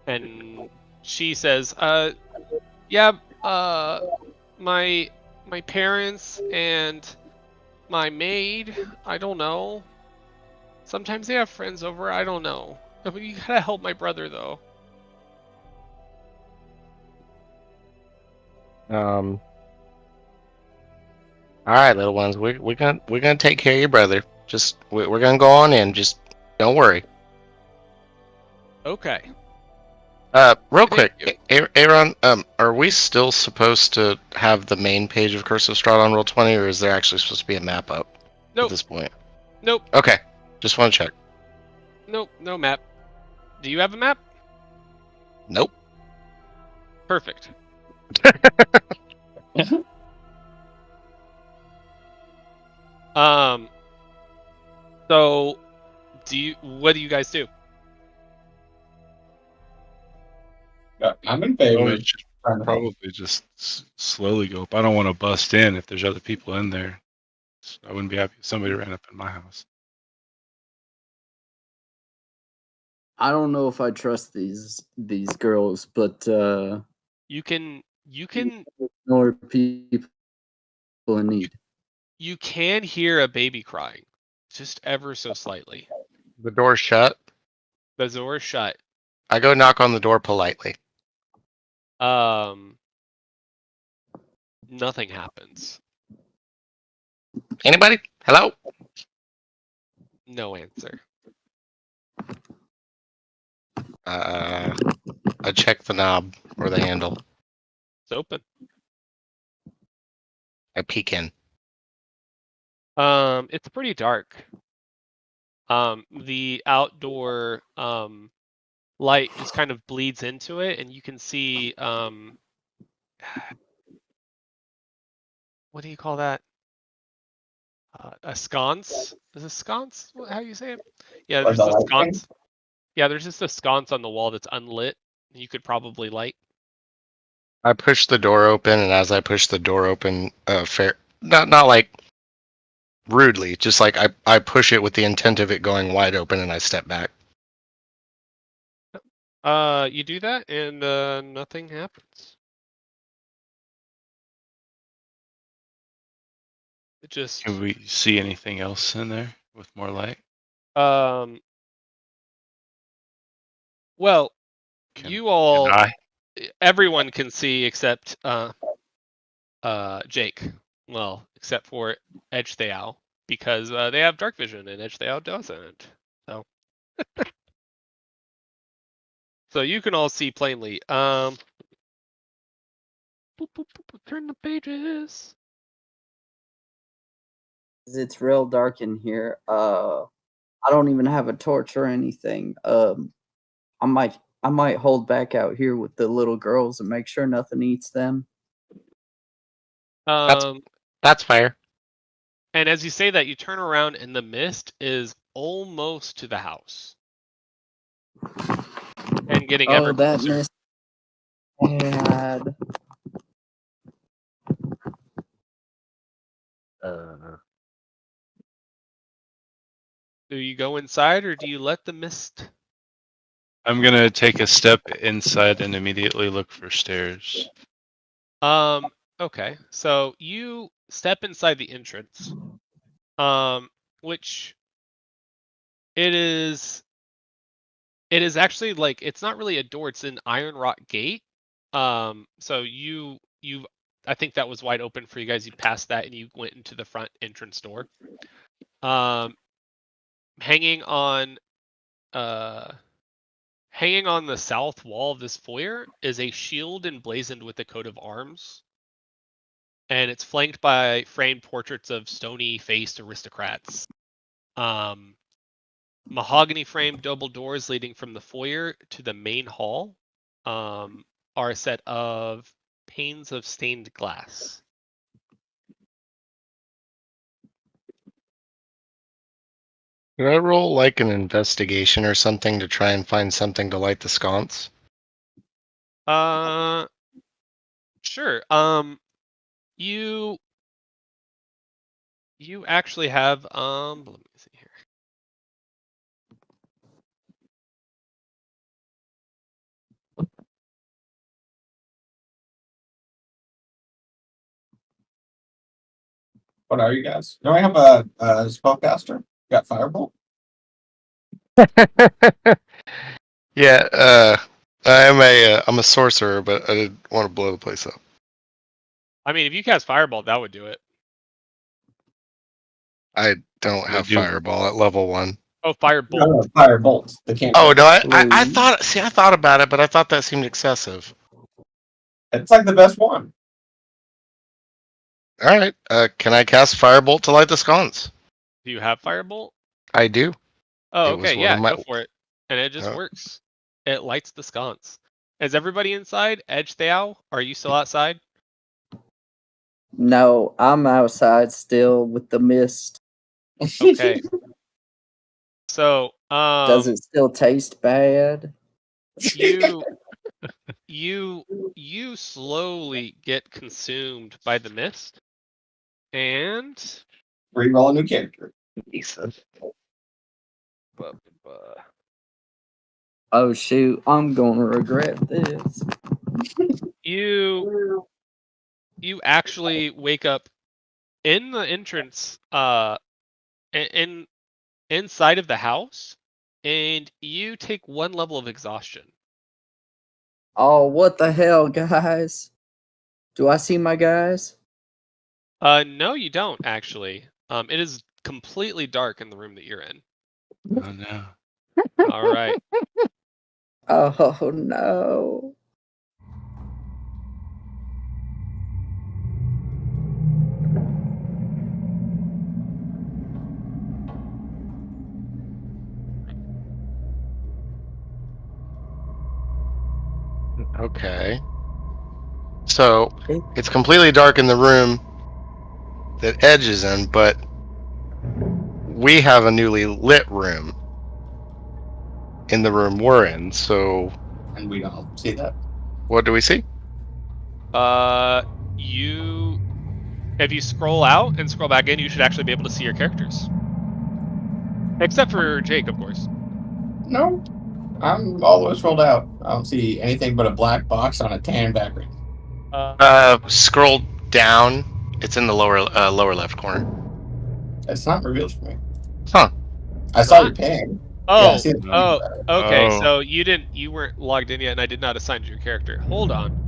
And she says, yeah, my parents and my maid, I don't know. Sometimes they have friends over, I don't know. You gotta help my brother, though. All right, little ones, we're gonna take care of your brother. Just we're gonna go on in. Just don't worry. Okay. Real quick, Aaron, are we still supposed to have the main page of Curse of Strahd on Roll20, or is there actually supposed to be a map up Nope. at this point? Nope. Okay, just want to check. Nope, no map. Do you have a map? Nope. Perfect. So what do you guys do? I'm in favor Probably of just, trying to help. probably just slowly go up. I don't want to bust in if there's other people in there. I wouldn't be happy if somebody ran up in my house. I don't know if I trust these girls, but You can more people in need. you can hear a baby crying, just ever so slightly. The door's shut. The door is shut. I go knock on the door politely. Nothing happens. Anybody? Hello? No answer. I check the knob or the handle. It's open. I peek in. It's pretty dark. The outdoor light just kind of bleeds into it, and you can see what do you call that? A sconce? Is a sconce how you say it? Yeah, Or there's the just a light thing? sconce. Yeah, there's just a sconce on the wall that's unlit. You could probably light. I push the door open, and as I push the door open, not like rudely, just like I push it with the intent of it going wide open, and I step back. You do that, and nothing happens. It just Can we see anything else in there with more light? well, Can, you all, can I? everyone can see except Jake. Well, except for Edge Theow, because they have dark vision and Edge Theow doesn't. So, so you can all see plainly. Boop, boop, boop, boop, turn the pages. It's real dark in here. I don't even have a torch or anything. I might hold back out here with the little girls and make sure nothing eats them. That's fair. And as you say that, you turn around and the mist is almost to the house. And getting ever Oh, that closer. mist. Bad. Do you go inside or do you let the mist? I'm gonna take a step inside and immediately look for stairs. Okay. So you step inside the entrance. Which it is actually like it's not really a door, it's an iron wrought gate. So you I think that was wide open for you guys. You passed that and you went into the front entrance door. Hanging on the south wall of this foyer is a shield emblazoned with a coat of arms. And it's flanked by framed portraits of stony-faced aristocrats. Mahogany framed double doors leading from the foyer to the main hall are a set of panes of stained glass. Can I roll like an investigation or something to try and find something to light the sconce? Sure. You actually have let me see here. What are you guys? Do I have a spellcaster? Got firebolt? Yeah, I'm a sorcerer, but I didn't want to blow the place up. I mean, if you cast Fireball, that would do it. I don't have fireball at level 1. Oh, Firebolt. No, firebolt. The can't. Oh no, I thought about it, but I thought that seemed excessive. It's like the best one. All right, can I cast firebolt to light the sconce? Do you have Firebolt? I do. Oh, It was okay, one yeah, of my- go for it. And it just Oh. works. It lights the sconce. Is everybody inside? Edge Theo, are you still outside? No, I'm outside still with the mist. Okay. So, Does it still taste bad? you slowly get consumed by the mist, and Reroll a new character. Oh shoot, I'm gonna regret this. you actually wake up in the entrance, in inside of the house, and you take 1 level of exhaustion. Oh, what the hell, guys? Do I see my guys? No, you don't actually. It is completely dark in the room that you're in. Oh no. All right. Oh no. Okay. So it's completely dark in the room that Edge is in, but we have a newly lit room in the room we're in. So And we don't see that. what do we see? If you scroll out and scroll back in, you should actually be able to see your characters. Except for Jake, of course. No. I'm always rolled out. I don't see anything but a black box on a tan background. Scroll down. It's in the lower left corner. It's not revealed for me. Huh. I saw Not? your ping. Oh, Yeah, I see it. okay. Oh. So you weren't logged in yet, and I did not assign your character. Hold on.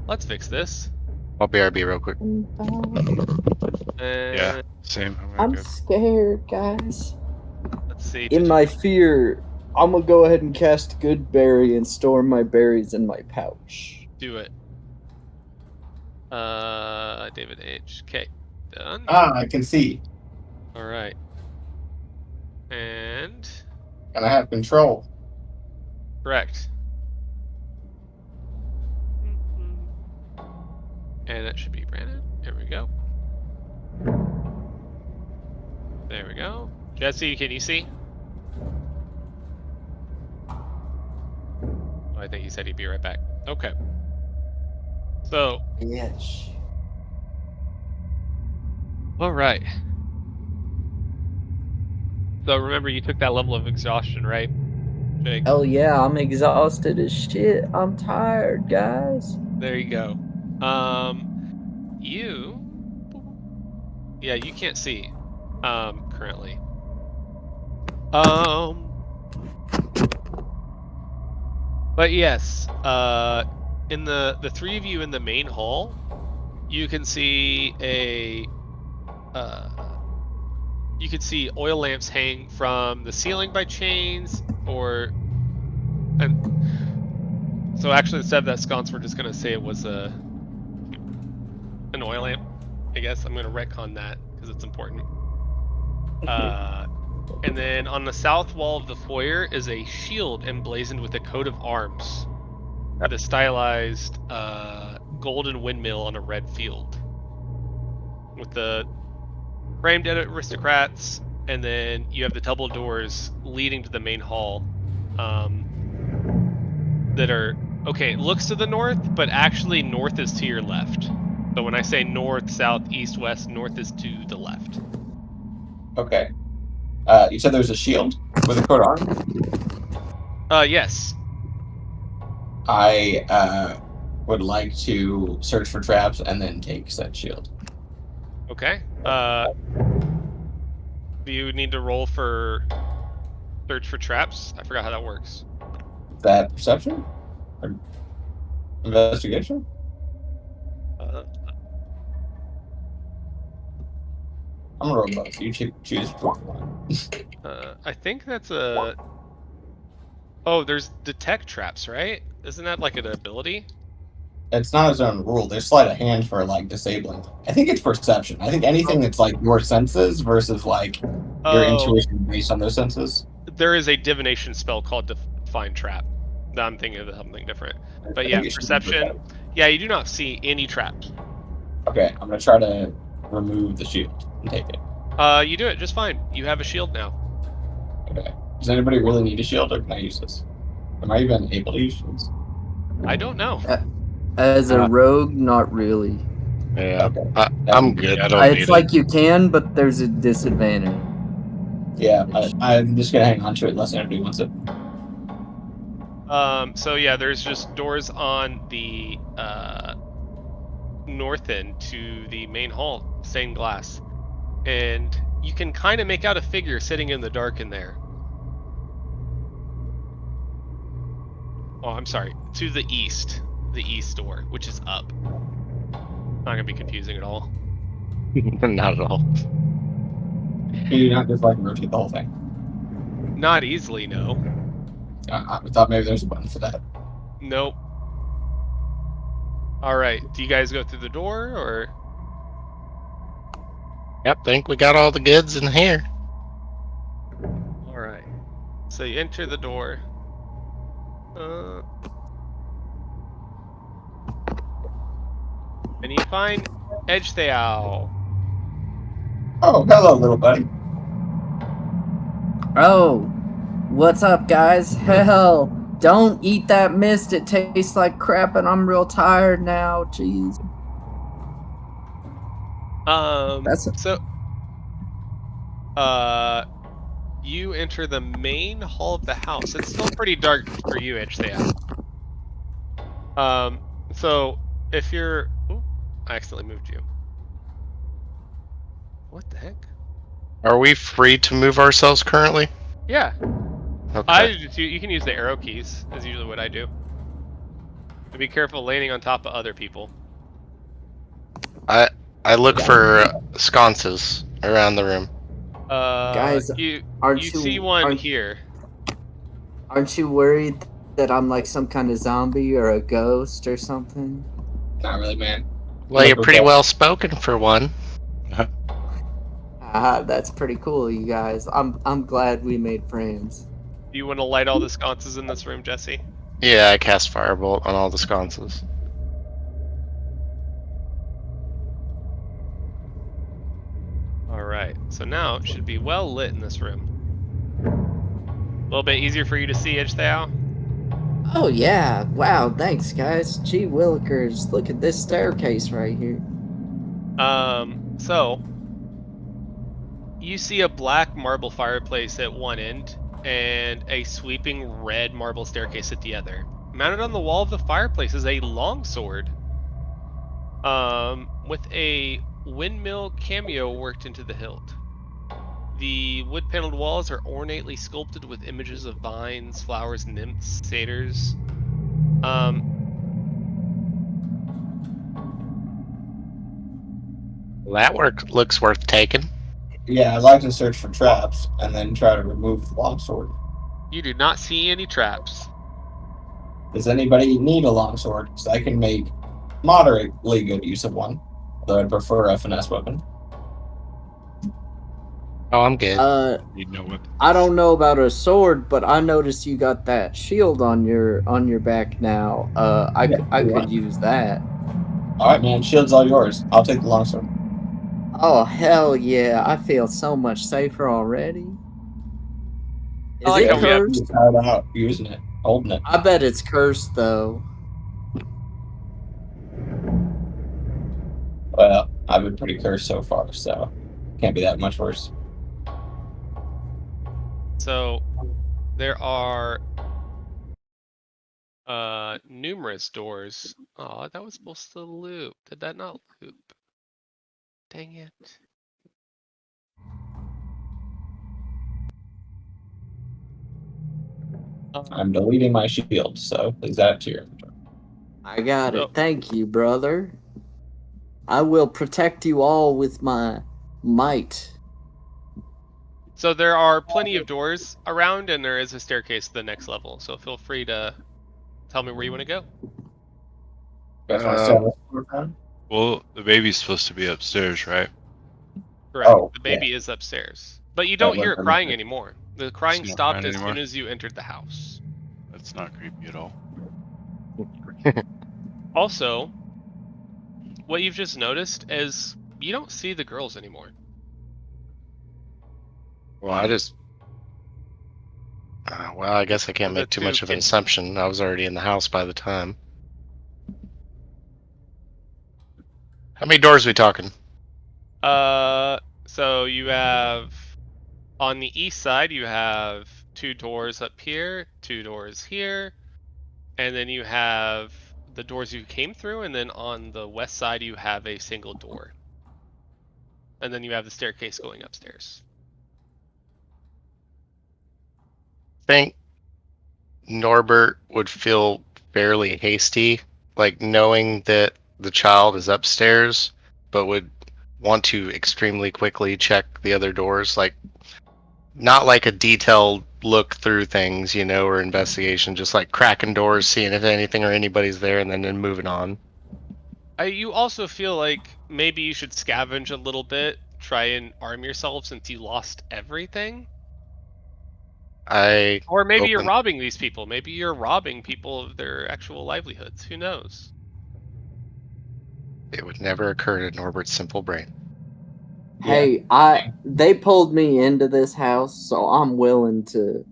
Let's fix this. I'll BRB real quick. Yeah. Same. I'm good. scared, guys. Let's see. In my fear, I'm gonna go ahead and cast Good Berry and store my berries in my pouch. Do it. David H. Okay. Done. I can see. All right. And And I have control. correct. And that should be Brandon. There we go. There we go. Jesse, can you see? Oh, I think he said he'd be right back. Okay. So, Yes. all right. So remember, you took that level of exhaustion, right, Jake? Hell yeah, I'm exhausted as shit. I'm tired, guys. There you go. Yeah, you can't see, currently. But yes, in the three of you in the main hall, you can see you can see oil lamps hang from the ceiling by chains, so actually instead of that sconce, we're just gonna say it was an oil lamp. I guess I'm gonna retcon that because it's important. And then on the south wall of the foyer is a shield emblazoned with a coat of arms, with a stylized golden windmill on a red field, with the framed aristocrats, and then you have the double doors leading to the main hall, that are, okay, it looks to the north, but actually north is to your left. So when I say north, south, east, west, north is to the left. Okay. You said there's a shield with a coat of arms? Yes. I would like to search for traps and then take said shield. Okay. Do you need to roll for search for traps? I forgot how that works. Is that perception? Or investigation? I'm gonna roll both. You choose one. I think that's a... Oh, there's detect traps, right? Isn't that like an ability? It's not its own rule. There's sleight of hand for like disabling. I think it's perception. I think anything that's like your senses versus like your intuition based on those senses. There is a divination spell called Define Trap. I'm thinking of something different. But yeah, perception. Yeah, you do not see any traps. Okay, I'm gonna try to remove the shield and take it. You do it just fine. You have a shield now. Okay. Does anybody really need a shield, or can I use this? Am I even able to use shields? I don't know. As a rogue, not really. Yeah, Okay. I'm good. I don't need It's it. like you can, but there's a disadvantage. Yeah, I'm just gonna hang on to it unless anybody wants it. So yeah, there's just doors on the north end to the main hall, stained glass, and you can kind of make out a figure sitting in the dark in there. Oh, I'm sorry, to the east door, which is up. Not gonna be confusing at all. Not at all. Can you not just like rotate the whole thing? Not easily, no. I thought maybe there's a button for that. Nope. All right, do you guys go through the door or? Yep, think we got all the goods in here. All right. So you enter the door. And you find Edgetheow. Oh, hello, little buddy. Oh, what's up, guys? Hell, don't eat that mist. It tastes like crap, and I'm real tired now. Jeez. You enter the main hall of the house. It's still pretty dark for you, Edgetheow. So if you're, ooh, I accidentally moved you. What the heck? Are we free to move ourselves currently? Yeah. Okay. You can use the arrow keys, is usually what I do. But be careful landing on top of other people. I look for sconces around the room. Guys, you aren't see one here. Aren't you worried that I'm like some kind of zombie or a ghost or something? Not really, man. Well, you're pretty well spoken for one. That's pretty cool, you guys. I'm glad we made friends. Do you want to light all the sconces in this room, Jesse? Yeah, I cast Firebolt on all the sconces. Alright, so now it should be well lit in this room. A little bit easier for you to see, Edgetheow? Oh yeah! Wow, thanks, guys. Gee willikers, look at this staircase right here. So you see a black marble fireplace at one end and a sweeping red marble staircase at the other. Mounted on the wall of the fireplace is a longsword, with a windmill cameo worked into the hilt. The wood-paneled walls are ornately sculpted with images of vines, flowers, nymphs, satyrs. That looks worth taking. Yeah, I'd like to search for traps and then try to remove the longsword. You do not see any traps. Does anybody need a longsword? Because I can make moderately good use of one, though I'd prefer a finesse weapon. Oh, I'm good. Need no weapon. I don't know about a sword, but I noticed you got that shield on your back now. I could use that. All right, man. Shield's all yours. I'll take the longsword. Oh hell yeah! I feel so much safer already. Is like it how we have- cursed? Tired out using it, holding it. I bet it's cursed though. Well, I've been pretty cursed so far, so can't be that much worse. So there are numerous doors. Oh, that was supposed to loop. Did that not loop? Dang it. I'm deleting my shield, so please add it to your inventory. I got So- it. Thank you, brother. I will protect you all with my might. So there are plenty of doors around, and there is a staircase to the next level. So feel free to tell me where you want to go. You guys want to stay on this floor, Fran? Well, the baby's supposed to be upstairs, right? Correct. Oh, The baby is upstairs, but you don't hear it went crying from- anymore. The crying See no stopped crying as anymore? soon as you entered the house. That's not creepy at all. Also, what you've just noticed is you don't see the girls anymore. Well, I just. Well, I guess I can't The make too two much of an kids. assumption. I was already in the house by the time. How many doors we talking? So you have on the east side you have 2 doors up here, 2 doors here, and then you have the doors you came through, and then on the west side you have a single door. And then you have the staircase going upstairs. I think Norbert would feel fairly hasty, like knowing that the child is upstairs, but would want to extremely quickly check the other doors, like not like a detailed look through things, or investigation, just like cracking doors, seeing if anything or anybody's there, and then moving on. You also feel like maybe you should scavenge a little bit, try and arm yourself since you lost everything. Or maybe you're robbing these people. Maybe you're robbing people of their actual livelihoods. Who knows? It would never occur to Norbert's simple brain. Hey, they pulled me into this house, so I'm willing to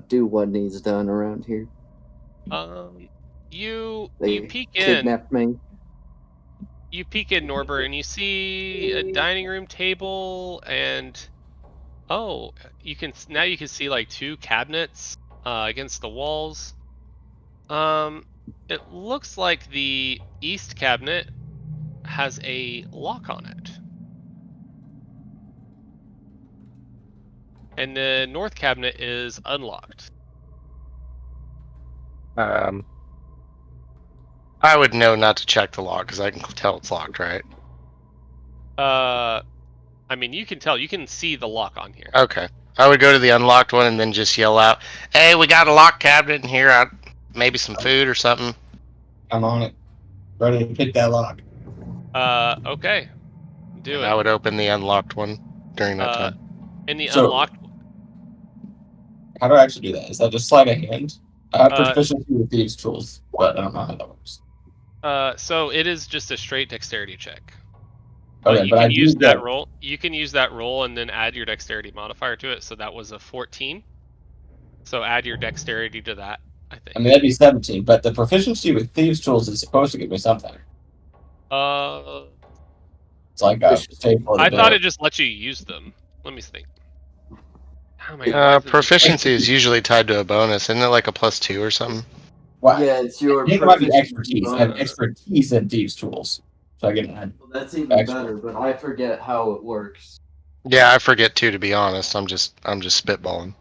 do what needs done around here. You They peek in. kidnapped me. You peek in, Norbert, and you see a dining room table, and you can see like 2 cabinets against the walls. It looks like the east cabinet has a lock on it, and the north cabinet is unlocked. I would know not to check the lock because I can tell it's locked, right? I mean, you can tell. You can see the lock on here. Okay. I would go to the unlocked one and then just yell out, "Hey, we got a locked cabinet in here. Maybe some food or something." I'm on it. Ready to pick that lock. Okay. Do it. I would open the unlocked one during that time. In the So- unlocked. How do I actually do that? Is that just sleight of hand? I have proficiency with thieves' tools, but I don't know how that works. So it is just a straight dexterity check. Okay, you but can I use do that get- roll. You can use that roll and then add your dexterity modifier to it. So that was a 14. So add your dexterity to that, I think. I mean, that'd be 17, but the proficiency with thieves' tools is supposed to give me something. It's like a staple. I thought it just let you use them. Let me think. Oh my God, Proficiency is usually tied to a bonus. Isn't it like a +2 or something? What? Yeah, it's your I think it might be proficiency expertise. I have bonus. expertise in thieves' tools. So I get an Well, that's even Actually- better, but I forget how it works. Yeah, I forget too, to be honest. I'm just spitballing.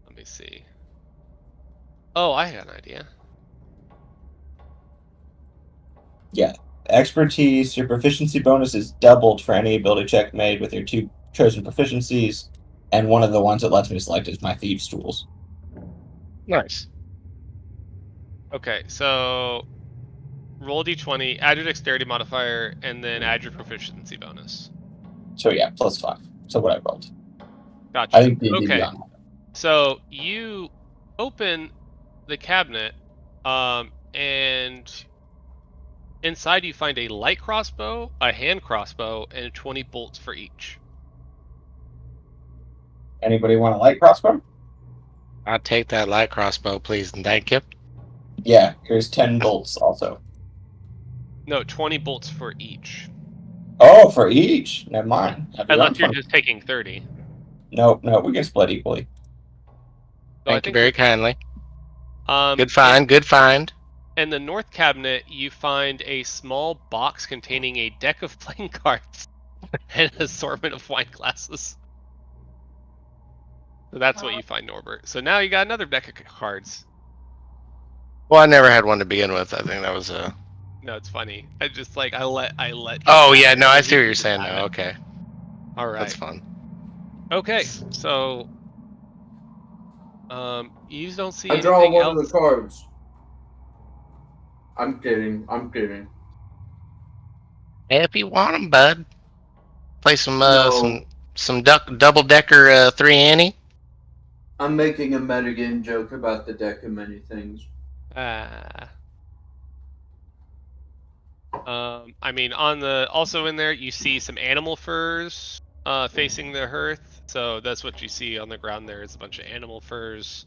Let me see. Oh, I had an idea. expertise. Your proficiency bonus is doubled for any ability check made with your 2 chosen proficiencies, and one of the ones that lets me select is my thieves' tools. Nice. Okay, so roll d20, add your dexterity modifier, and then add your proficiency bonus. So yeah, +5. So what I rolled. Gotcha. I think the Okay. beyond. So you open the cabinet, and inside you find a light crossbow, a hand crossbow, and 20 bolts for each. Anybody want a light crossbow? I'll take that light crossbow, please, and thank you. Yeah, here's 10 bolts also. No, 20 bolts for each. Oh, for each. Never mind. Have your own Unless you're 20. just taking 30. No, we can split equally. So I Thank you think very kindly. we- Good find, good find. In the north cabinet, you find a small box containing a deck of playing cards and an assortment of wine glasses. So that's what you find, Norbert. So now you got another deck of cards. Well, I never had one to begin with. I think that was a. No, it's funny. I just like I let. Oh yeah, no, I see what you you're just saying have now. it. Okay, All right. that's fun. Okay, so you don't see I draw anything one else. of the cards. I'm kidding. I'm kidding. If you want 'em, bud. Play some No. double decker 3 ante. I'm making a metagame joke about the deck of many things. I mean, also in there, you see some animal furs facing the hearth. So that's what you see on the ground. There is a bunch of animal furs,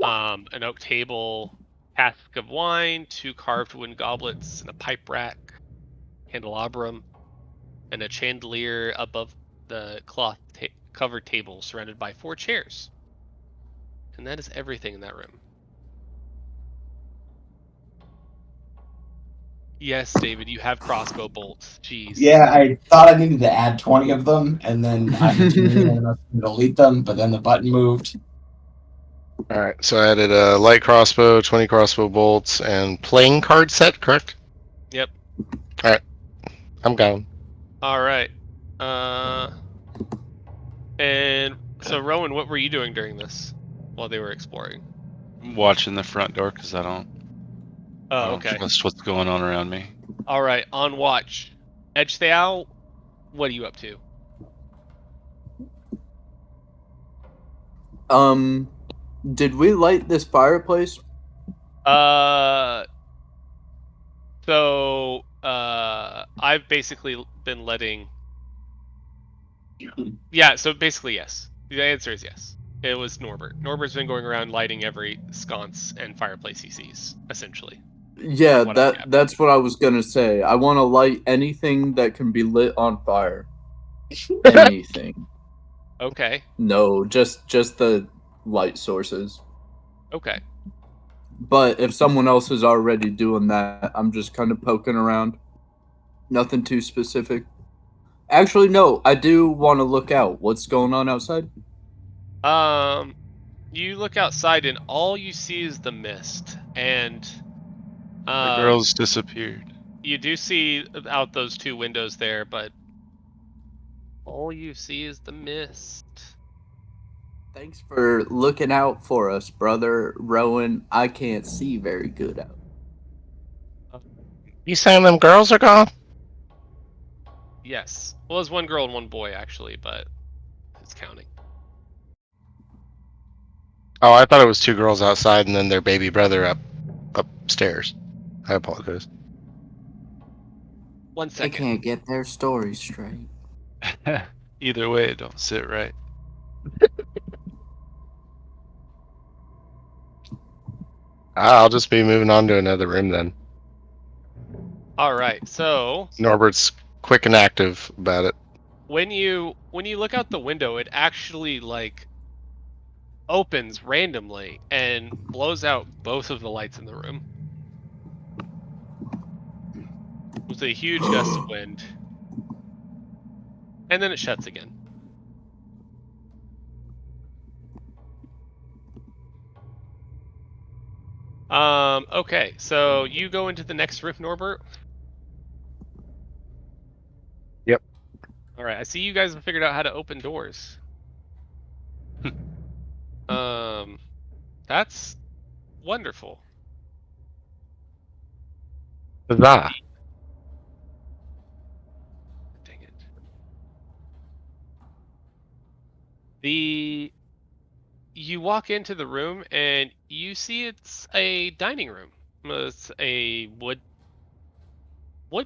an oak table, cask of wine, 2 carved wooden goblets, and a pipe rack, candelabrum, and a chandelier above the cloth covered table, surrounded by 4 chairs. And that is everything in that room. Yes, David, you have crossbow bolts. Jeez. Yeah, I thought I needed to add 20 of them, and then I had too many enough to delete them, but then the button moved. All right, so I added a light crossbow, 20 crossbow bolts, and playing card set. Correct? Yep. All right, I'm going. All right. And so, Rowan, what were you doing during this while they were exploring? I'm watching the front door because I don't Okay. trust what's going on around me. All right. On watch. Edge Theow, what are you up to? Did we light this fireplace? So, I've basically been letting. Yeah, so basically, yes. The answer is yes. It was Norbert. Norbert's been going around lighting every sconce and fireplace he sees, essentially. Yeah, What I've gathered. that's what I was gonna say. I want to light anything that can be lit on fire. Anything. Okay. No, just the light sources. Okay. But if someone else is already doing that, I'm just kind of poking around. Nothing too specific. Actually, no, I do want to look out. What's going on outside? You look outside and all you see is the mist, and The girls disappeared. you do see out those 2 windows there, but all you see is the mist. Thanks for looking out for us, brother Rowan. I can't see very good out. You saying them girls are gone? Yes. Well, there's 1 girl and 1 boy actually, but it's counting. Oh, I thought it was 2 girls outside and then their baby brother upstairs. I apologize. 1 They second. can't get their story straight. Either way, it don't sit right. I'll just be moving on to another room then. All right. So Norbert's quick and active about it. when you look out the window, it actually like opens randomly and blows out both of the lights in the room. With a huge gust of wind. And then it shuts again. Okay, so you go into the next room, Norbert? Yep. Alright, I see you guys have figured out how to open doors. That's wonderful. Huzzah. Dang it. You walk into the room and you see it's a dining room. It's a wood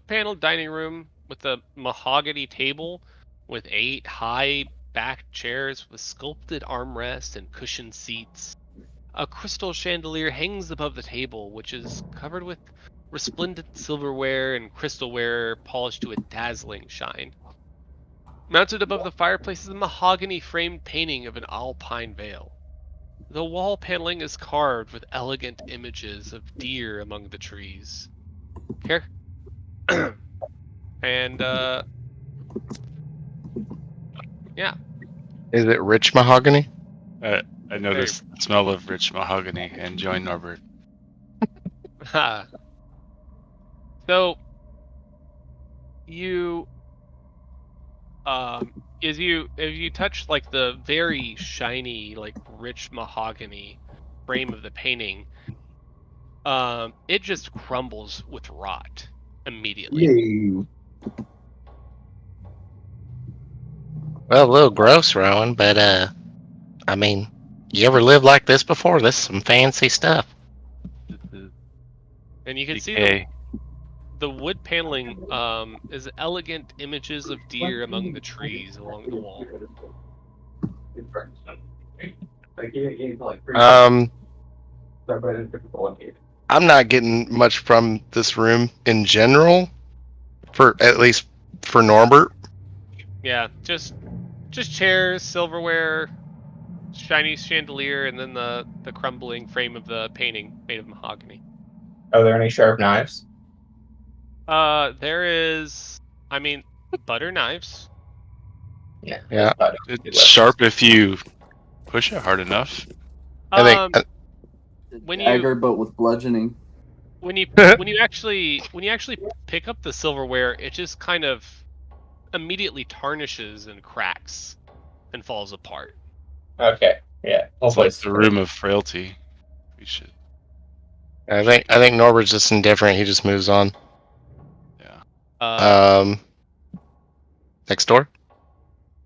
paneled dining room with a mahogany table with 8 high backed chairs with sculpted armrests and cushioned seats. A crystal chandelier hangs above the table, which is covered with resplendent silverware and crystalware polished to a dazzling shine. Mounted above the fireplace is a mahogany framed painting of an alpine vale. The wall paneling is carved with elegant images of deer among the trees. Here. And, yeah. Is it rich mahogany? I noticed the smell of rich mahogany and join Norbert. So, you, if you touch like the very shiny, like rich mahogany frame of the painting, it just crumbles with rot immediately. Yay. Well, a little gross, Rowan, but I mean, you ever lived like this before? This is some fancy stuff. And you can see Decay. the wood paneling is elegant images of deer among the trees along the wall. I'm not getting much from this room in general, for at least for Norbert. Yeah, just chairs, silverware, shiny chandelier, and then the crumbling frame of the painting made of mahogany. Are there any sharp knives? There is, I mean, butter knives. Yeah. It's sharp if you push it hard enough. I think When you- Dagger, but with bludgeoning. when you actually pick up the silverware, it just kind of immediately tarnishes and cracks and falls apart. Okay, yeah. It's Hopefully like the room of frailty. We should. I think Norbert's just indifferent. He just moves on. Yeah. Next door.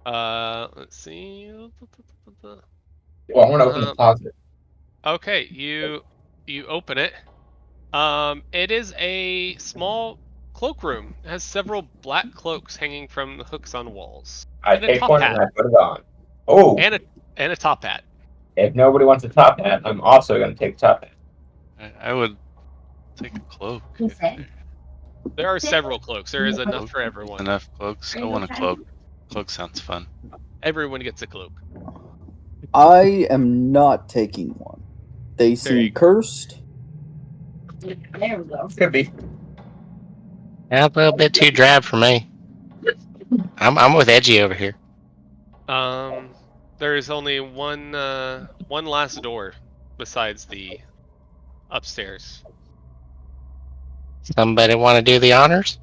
Let's see. Well, I want to open the closet. Okay, you open it. It is a small cloakroom. It has several black cloaks hanging from the hooks on walls. I and a take top one hat. and I put it on. Oh, And a top hat. if nobody wants a top hat, I'm also going to take the top hat. I would take a cloak. There are several cloaks. There is enough for everyone. Enough cloaks. I want a cloak. Cloak sounds fun. Everyone gets a cloak. I am not taking one. They seem cursed. There we go. Could be. Yeah, a little bit too drab for me. I'm with Edgy over here. There is only one last door besides the upstairs. Somebody want to do the honors?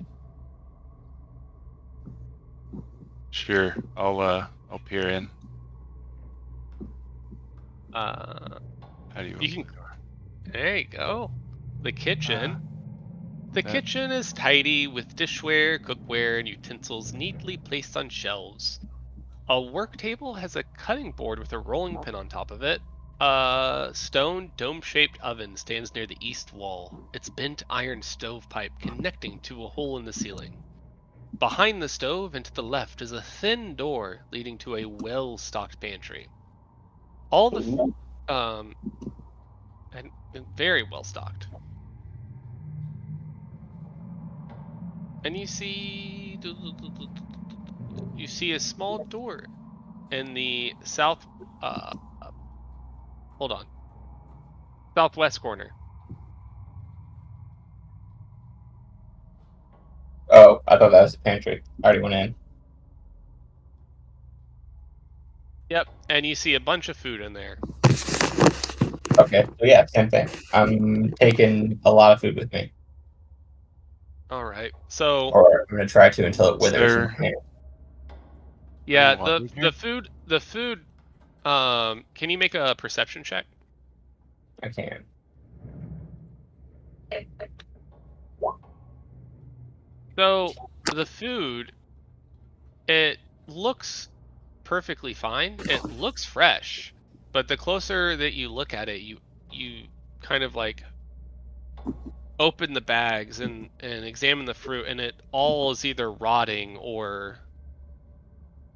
Sure. I'll peer in. Uh, How do you? you can. There you go. The kitchen. The that- kitchen is tidy with dishware, cookware, and utensils neatly placed on shelves. A work table has a cutting board with a rolling pin on top of it. A stone dome-shaped oven stands near the east wall, its bent iron stovepipe connecting to a hole in the ceiling. Behind the stove and to the left is a thin door leading to a well-stocked pantry. All the and very well stocked. And you see a small door in the southwest corner. Oh, I thought that was the pantry. I already went in. Yep, and you see a bunch of food in there. Okay, so yeah, same thing. I'm taking a lot of food with me. All right, so Or I'm going to try to until it Is withers. there- in my hand. yeah, Any water in here? the food. Can you make a perception check? I can. So the food, it looks perfectly fine. It looks fresh, but the closer that you look at it, you kind of like open the bags and examine the fruit, and it all is either rotting or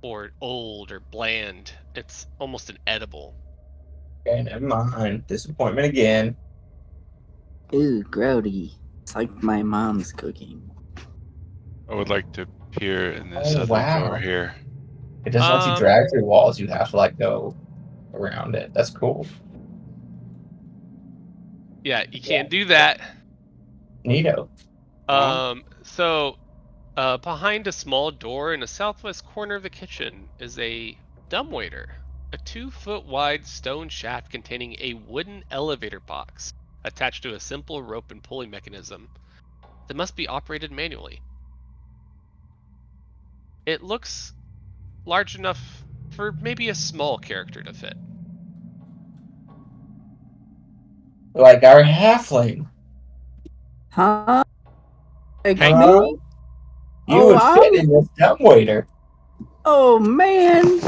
old or bland. It's almost inedible. Okay, never mind. Disappointment again. Ooh, grody. It's like my mom's cooking. I would like to peer in this Oh, other wow. door here. It doesn't let you Um, drag through walls. You have to like go around it. That's cool. Yeah, you can't do that. Neato. So behind a small door in the southwest corner of the kitchen is a dumbwaiter, a 2-foot wide stone shaft containing a wooden elevator box attached to a simple rope and pulley mechanism that must be operated manually. It looks large enough for maybe a small character to fit. Like our halfling. Huh? Like Hey. me? You Oh, would fit in this dumbwaiter. Oh man.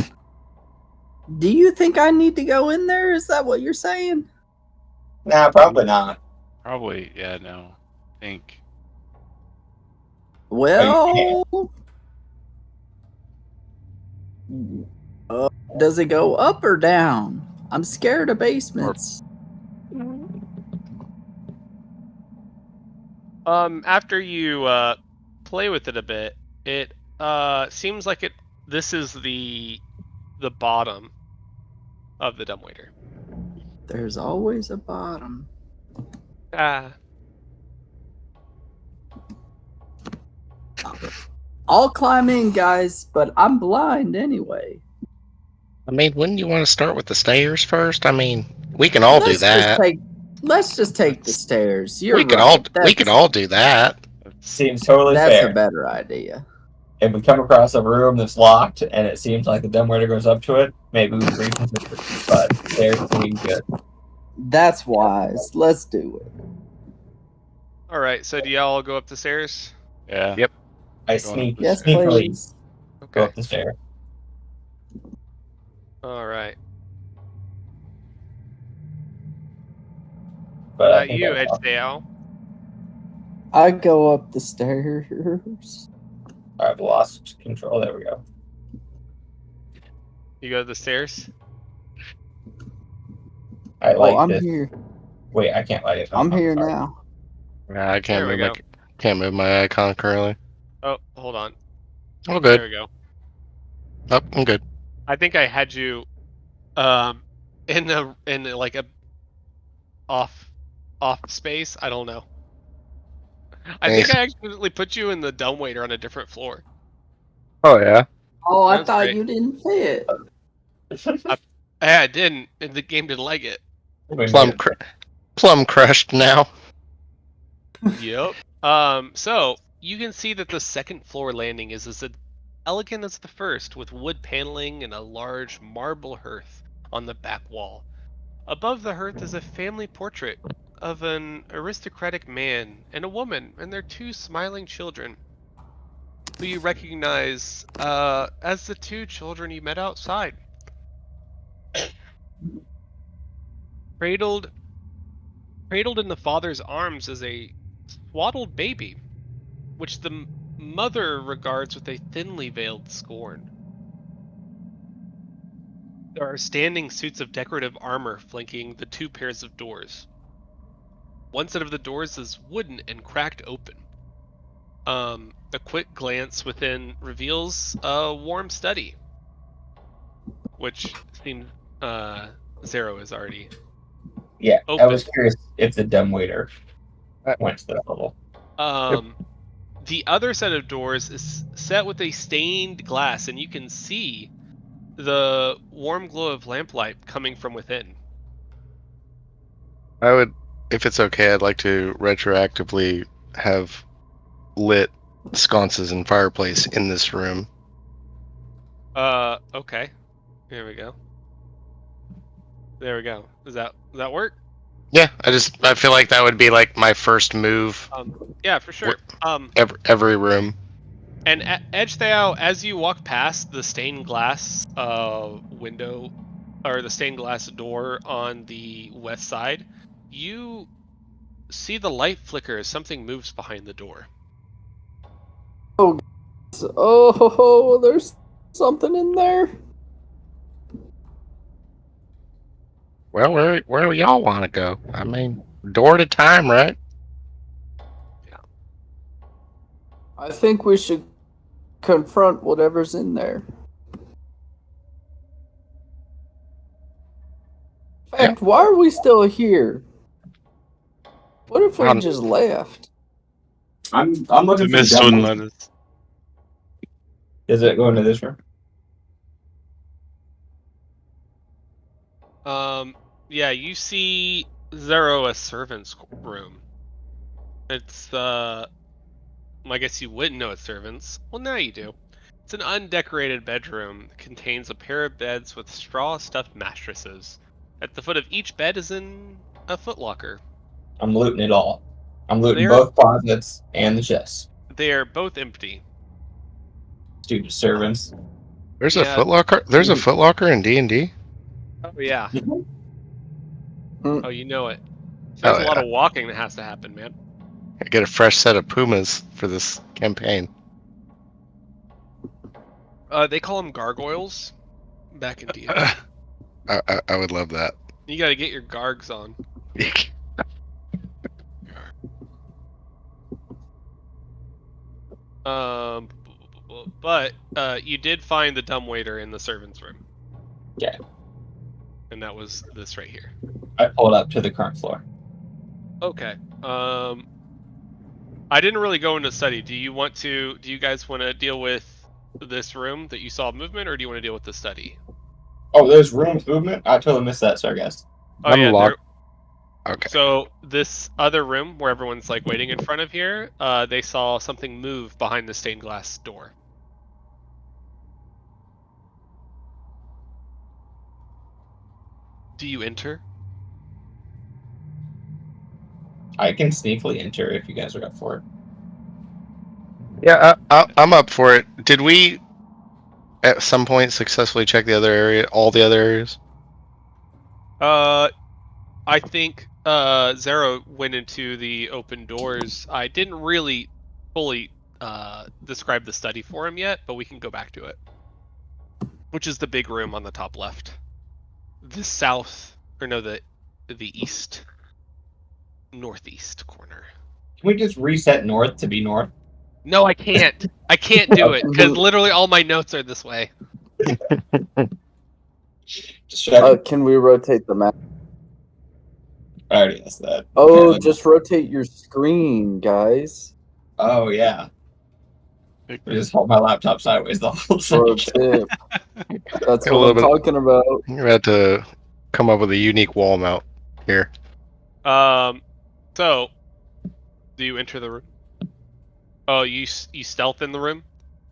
Do you think I need to go in there? Is that what you're saying? Nah, probably not. Probably, yeah, no. I think. Well, does it go up or down? I'm scared of basements. After you play with it a bit, it seems like this is the bottom of the dumbwaiter. There's always a bottom. Ah. I'll climb in, guys, but I'm blind anyway. I mean, wouldn't you want to start with the stairs first? I mean, we can all do that. Let's just take the That's- stairs. You're We could right. all do that. Seems totally That's fair. a better idea. If we come across a room that's locked and it seems like the dumbwaiter goes up to it, maybe we reconsider. But they're seem good. That's wise. Let's do it. All right. So do y'all go up the stairs? Yeah. Yep. I Going up sneak, the Yes, stairs. sneakily please. go Okay. up the stair. All right. But I think You, that's all. Edgedale. I go up the stairs. I've lost control. There we go. You go to the stairs. I like I'm this. here. Wait, I can't light it. I'm here sorry. now. I There we go. can't move my icon currently. Oh, hold on. Oh, There good. we go. Oh, I'm good. I think I had you in like a off space. I don't know. I think I accidentally put you in the dumbwaiter on a different floor. Oh yeah. Oh, I Sounds thought great. you didn't fit. I didn't, and the game didn't like it. Plum crushed now. Yep. So you can see that the second floor landing is as elegant as the first, with wood paneling and a large marble hearth on the back wall. Above the hearth is a family portrait of an aristocratic man and a woman and their two smiling children, who you recognize as the two children you met outside. Cradled in the father's arms is a swaddled baby, which the mother regards with a thinly veiled scorn. There are standing suits of decorative armor flanking the two pairs of doors. One set of the doors is wooden and cracked open. A quick glance within reveals a warm study, which seems Zero is already Yeah, I open. was curious if the dumbwaiter went to that level. The other set of doors is set with a stained glass, and you can see the warm glow of lamplight coming from within. I would, if it's okay, I'd like to retroactively have lit sconces and fireplace in this room. Okay. Here we go. There we go. Does that work? Yeah, I feel like that would be like my first move. Yeah, for sure. Every room. And Edgethao, as you walk past the stained glass window, or the stained glass door on the west side, you see the light flicker as something moves behind the door. Oh, there's something in there. Well, where do y'all want to go? I mean, door at a time, right? I think we should confront whatever's in there. In fact, why are we still here? What if we just left? I'm looking The for mist wouldn't let us. Is it going to this room? Yeah, you see Zero a servant's room. It's I guess you wouldn't know it's servants. Well, now you do. It's an undecorated bedroom that contains a pair of beds with straw-stuffed mattresses. At the foot of each bed is an a footlocker. I'm looting it all. I'm looting They're- both closets and the chests. They are both empty. Stupid servants. There's a Yeah. footlocker. There's a footlocker in D&D. Oh yeah. Mm. Oh, you know it. There's Oh, a lot yeah. of walking that has to happen, man. I get a fresh set of pumas for this campaign. They call them gargoyles back in D&D. I would love that. You got to get your gargs on. But you did find the dumbwaiter in the servant's room. Yeah. And that was this right here. I pulled up to the current floor. Okay. I didn't really go into study. Do you guys want to deal with this room that you saw movement, or do you want to deal with the study? Oh, there's rooms movement? I totally missed that, sorry guys. Oh I'm yeah. locked. Okay. So this other room where everyone's like waiting in front of here, they saw something move behind the stained glass door. Do you enter? I can sneakily enter if you guys are up for it. Yeah, I'm up for it. Did we at some point successfully check the other area, all the other areas? I think Zero went into the open doors. I didn't really fully describe the study for him yet, but we can go back to it. Which is the big room on the top left. The east, northeast corner. Can we just reset north to be north? No, I can't. I can't do it because literally all my notes are this way. Just check. Can we rotate the map? I already asked that. Oh, Okay, just rotate your screen, guys. Oh, yeah. I just hold my laptop sideways the whole Pro thing. tip. That's A what I'm little bit- talking about. You're gonna have to come up with a unique wall mount here. So do you enter the room? Oh, you stealth in the room?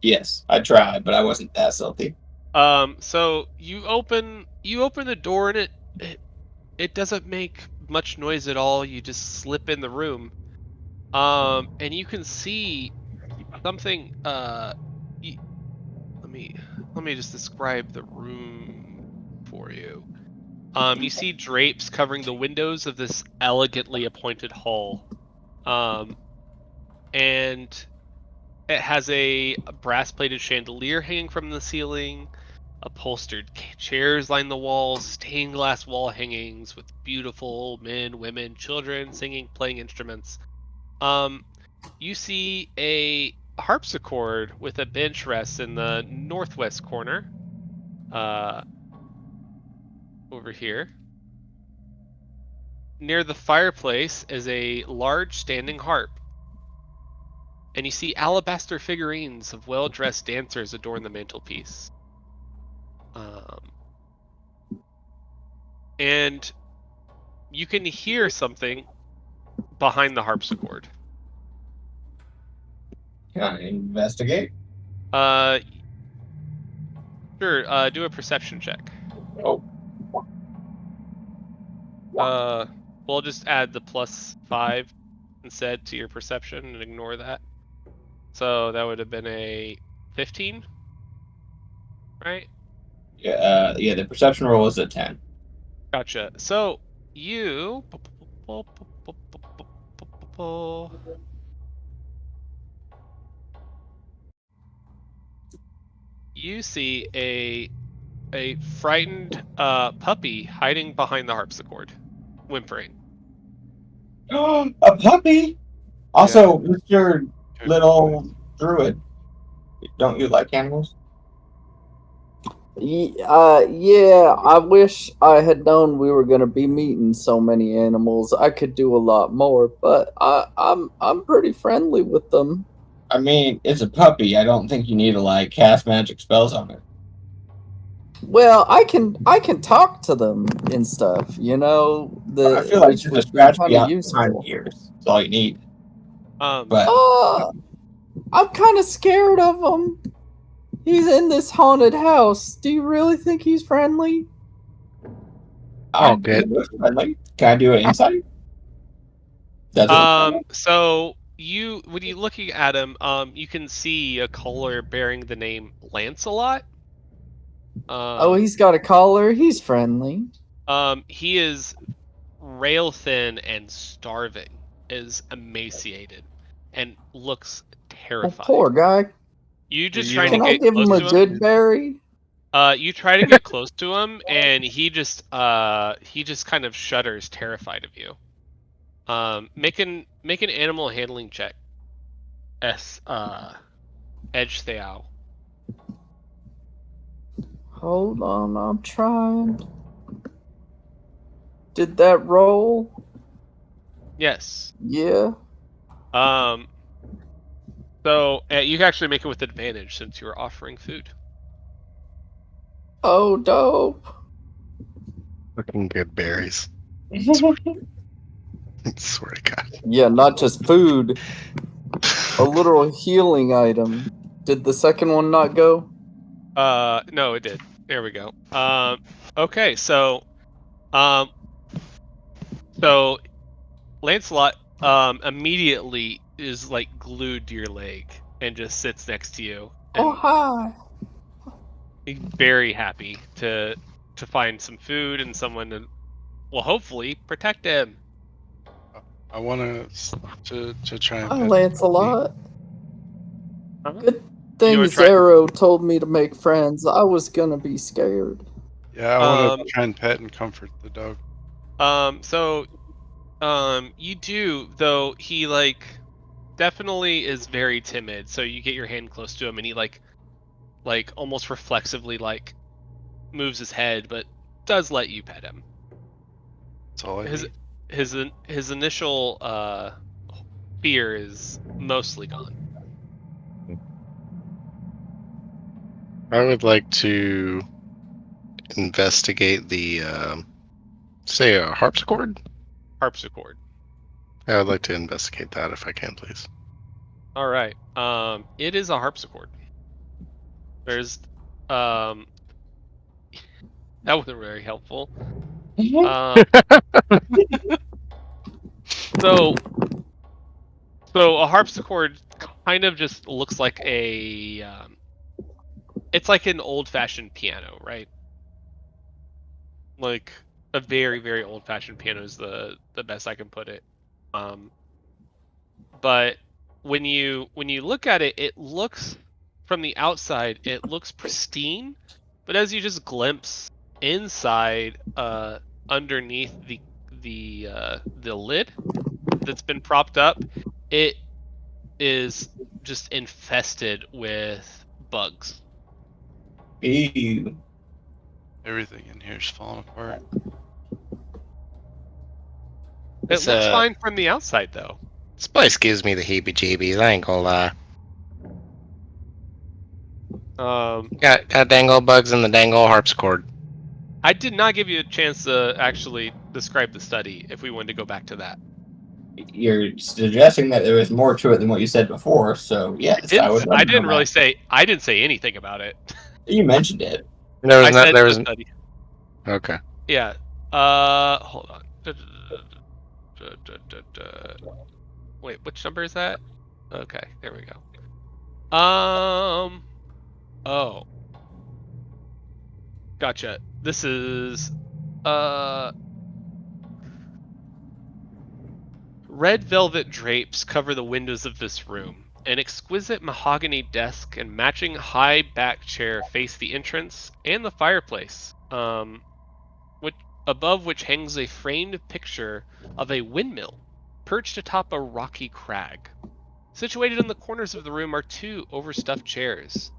Yes, I tried, but I wasn't that stealthy. So you open the door and it doesn't make much noise at all. You just slip in the room. And you can see something. Let me just describe the room for you. You see drapes covering the windows of this elegantly appointed hall. And it has a brass-plated chandelier hanging from the ceiling, upholstered chairs line the walls, stained glass wall hangings with beautiful men, women, children singing, playing instruments. You see a harpsichord with a bench rest in the northwest corner. Over here. Near the fireplace is a large standing harp. And you see alabaster figurines of well-dressed dancers adorn the mantelpiece. And you can hear something behind the harpsichord. Can I investigate? Sure, do a perception check. Oh. We'll just add the +5 instead to your perception and ignore that. So that would have been a 15, right? Yeah, the perception roll is a 10. Gotcha. So you see a frightened puppy hiding behind the harpsichord, whimpering. A puppy? Also, Mr. Little Druid, don't you like animals? Yeah, I wish I had known we were gonna be meeting so many animals. I could do a lot more, but I'm pretty friendly with them. I mean, it's a puppy. I don't think you need to cast magic spells on it. Well, I can talk to them and stuff. You know, I feel like which just a would be scratch kind behind of useful. the ears. That's all you need. But I'm kind of scared of him. He's in this haunted house. Do you really think he's friendly? I'll get. friendly. Can I do it inside? Does it look friendly? So when you looking at him, you can see a collar bearing the name Lancelot. Oh, he's got a collar. He's friendly. He is rail thin and starving, is emaciated, and looks Oh, terrified. poor guy. You just You trying don't- to Can I get give close him a to him. good berry? You try to get close to him, and he just kind of shudders, terrified of you. Make an animal handling check. Edge Theow. Hold on, I'm trying. Did that roll? Yes. Yeah. So you can actually make it with advantage since you are offering food. Oh, dope. Fucking good berries. Swear to God. Yeah, not just food. A literal healing item. Did the second one not go? No, it did. There we go. Okay, so Lancelot immediately is like glued to your leg and just sits next to you. And Oh, hi. he's very happy to find some food and someone to, well, hopefully protect him. I want to try and Hi, pet Lancelot. Uh-huh. Good You thing wanna try- Zero told me to make friends. I was gonna be scared. Yeah, I want to try and pet and comfort the dog. So you do, though he like definitely is very timid. So you get your hand close to him, and he like almost reflexively like moves his head, but does let you pet him. That's all I His need. his initial fear is mostly gone. I would like to investigate the, say, a harpsichord. Harpsichord. I would like to investigate that if I can, please. All right. It is a harpsichord. There's that wasn't very helpful. So a harpsichord kind of just looks like it's like an old-fashioned piano, right? Like a very, very old-fashioned piano is the best I can put it. But when you look at it, it looks from the outside, it looks pristine, but as you just glimpse inside, underneath the lid that's been propped up, it is just infested with bugs. Ew. Everything in here is falling apart. It It's, looks fine from the outside, though. This place gives me the heebie-jeebies. I ain't gonna lie. Got dangle bugs in the dangle harpsichord. I did not give you a chance to actually describe the study if we wanted to go back to that. You're suggesting that there was more to it than what you said before, so yes, I would love I to didn't know really that. say. I didn't say anything about it. You mentioned it. There was I no. said There the was. study. Okay. Yeah. Hold on. Wait, which number is that? Okay, there we go. Oh. Gotcha. This is red velvet drapes cover the windows of this room. An exquisite mahogany desk and matching high back chair face the entrance and the fireplace. Above which hangs a framed picture of a windmill perched atop a rocky crag. Situated in the corners of the room are two overstuffed chairs.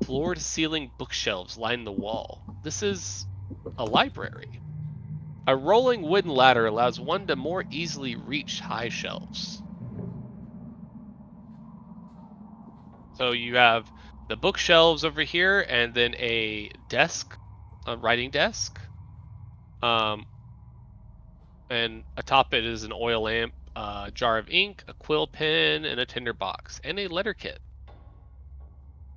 Floor-to-ceiling bookshelves line the wall. This is a library. A rolling wooden ladder allows one to more easily reach high shelves. So you have the bookshelves over here, and then a desk, a writing desk. And atop it is an oil lamp, a jar of ink, a quill pen, and a tinder box, and a letter kit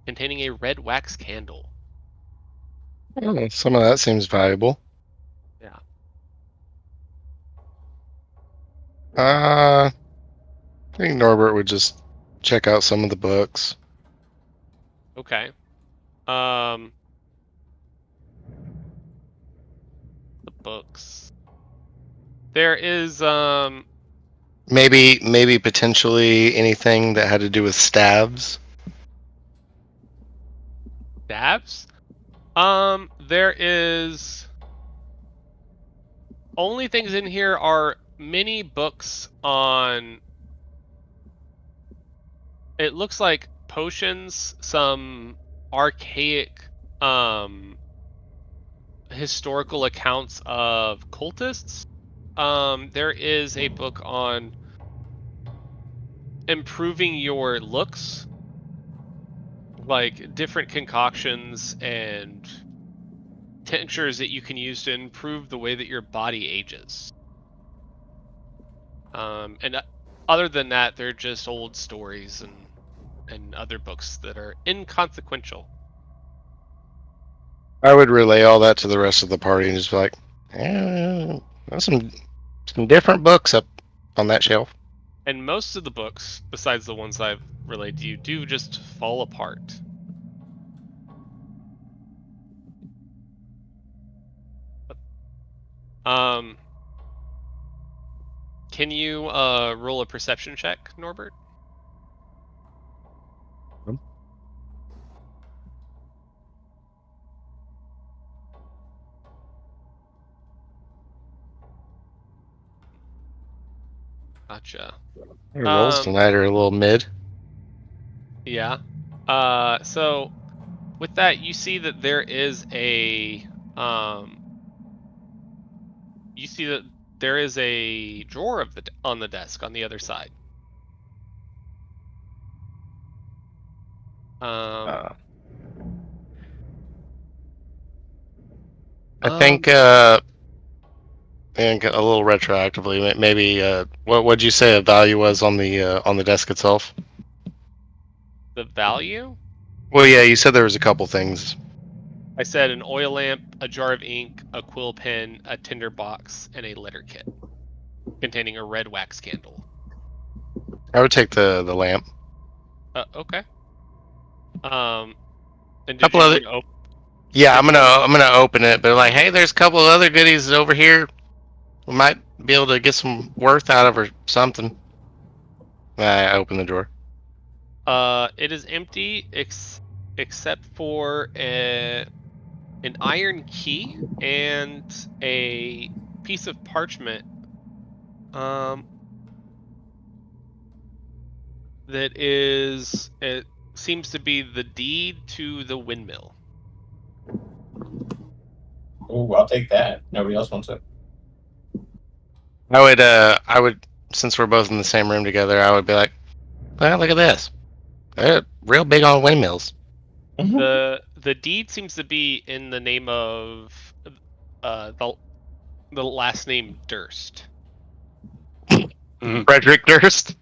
containing a red wax candle. Some of that seems valuable. Yeah. I think Norbert would just check out some of the books. Okay. The books. There is Maybe potentially anything that had to do with stabs. dabs. There is only things in here are mini books on. It looks like potions, some archaic historical accounts of cultists. There is a book on improving your looks, like different concoctions and tinctures that you can use to improve the way that your body ages. And other than that, they're just old stories and other books that are inconsequential. I would relay all that to the rest of the party and just be like, there's some different books up on that shelf. And most of the books, besides the ones I've relayed to you, do just fall apart. Can you roll a perception check, Norbert? Gotcha. Your rolls tonight are a little mid. Yeah. So with that, you see that there is a you see that there is a drawer of on the desk on the other side. I Um, think, and a little retroactively, maybe what would you say a value was on the desk itself? the value? Well, yeah, you said there was a couple things. I said an oil lamp, a jar of ink, a quill pen, a tinder box, and a letter kit containing a red wax candle. I would take the lamp. Okay. And did Couple you other. want to Yeah, I'm gonna open it, but like, hey, there's a couple of other goodies over here. We might be able to get some worth out of or something. I open the drawer. It is empty except for an iron key and a piece of parchment. That is, it seems to be the deed to the windmill. Ooh, I'll take that. Nobody else wants it. I would, since we're both in the same room together, I would be like, well, look at this. They're real big on windmills. The deed seems to be in the name of the last name Durst. Frederick Durst.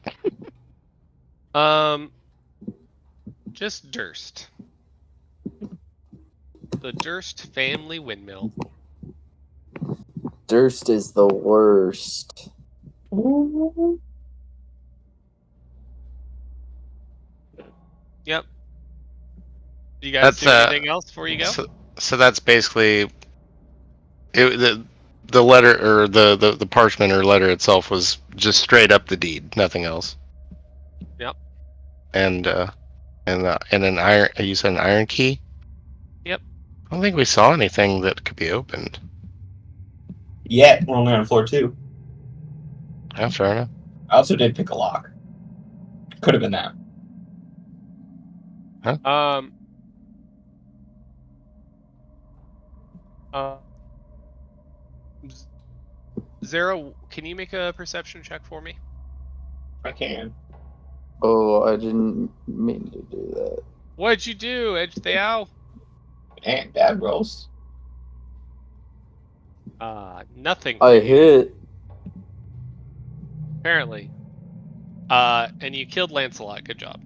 Just Durst. The Durst family windmill. Durst is the worst. Yep. You guys do anything else before you go? So that's basically the letter or the parchment or letter itself was just straight up the deed, nothing else. Yep. And an iron. You said an iron key. Yep. I don't think we saw anything that could be opened. Yeah, we're only on floor 2. Yeah, fair enough. I also did pick a lock. Could have been that. Zero, can you make a perception check for me? I can. Oh, I didn't mean to do that. What'd you do, Edge Theo? And bad rolls. Nothing. I hit. Apparently. And you killed Lancelot. Good job.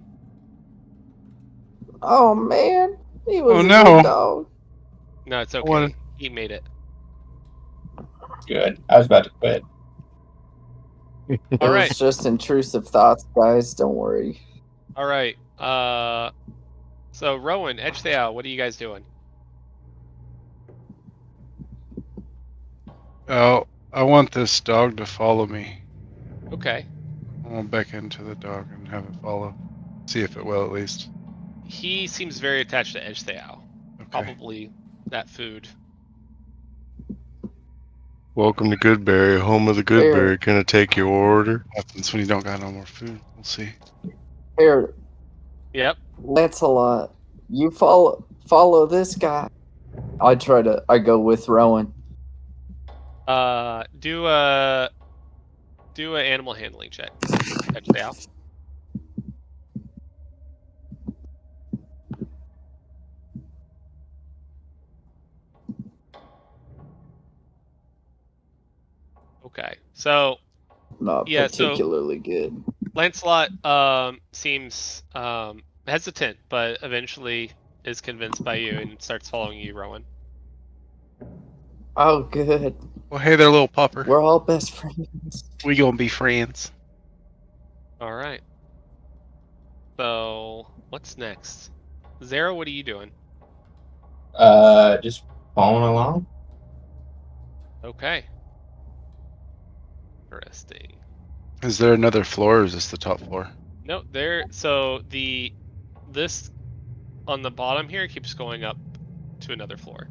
Oh man, he was Oh, a no. good dog. No, it's okay. wanted- He made it. Good. I was about to quit. It All right. was just intrusive thoughts, guys. Don't worry. All right. So Rowan, Edgetheow, what are you guys doing? Oh, I want this dog to follow me. Okay. I want to back into the dog and have it follow. See if it will at least. He seems very attached to Edgetheow. Okay. Probably that food. Welcome to Goodberry, home of the Goodberry. Can I take your order? What happens when you don't got no more food? We'll see. Here, Yep. Lancelot, you follow this guy. I go with Rowan. Do a animal handling check. Edgetheow. Okay. So Not yeah, so particularly good. Lancelot seems hesitant, but eventually is convinced by you and starts following you, Rowan. Oh, good. Well, hey there, little pupper. We're all best friends. We gonna be friends. All right. So what's next? Zara, what are you doing? Just following along. Okay. Interesting. Is there another floor, or is this the top floor? No, so this on the bottom here keeps going up to another floor.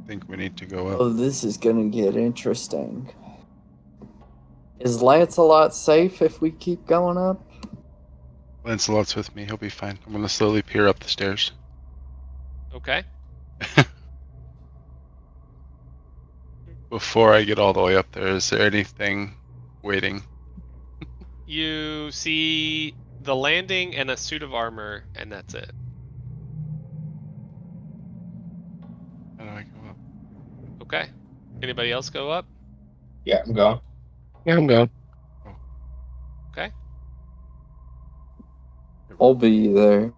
I think we need to go up. Oh, this is gonna get interesting. Is Lancelot safe if we keep going up? Lancelot's with me. He'll be fine. I'm gonna slowly peer up the stairs. Okay. Before I get all the way up there, is there anything waiting? You see the landing and a suit of armor, and that's it. How do I go up? Okay. Anybody else go up? Yeah, I'm going. Yeah, I'm going. Okay. I'll be there.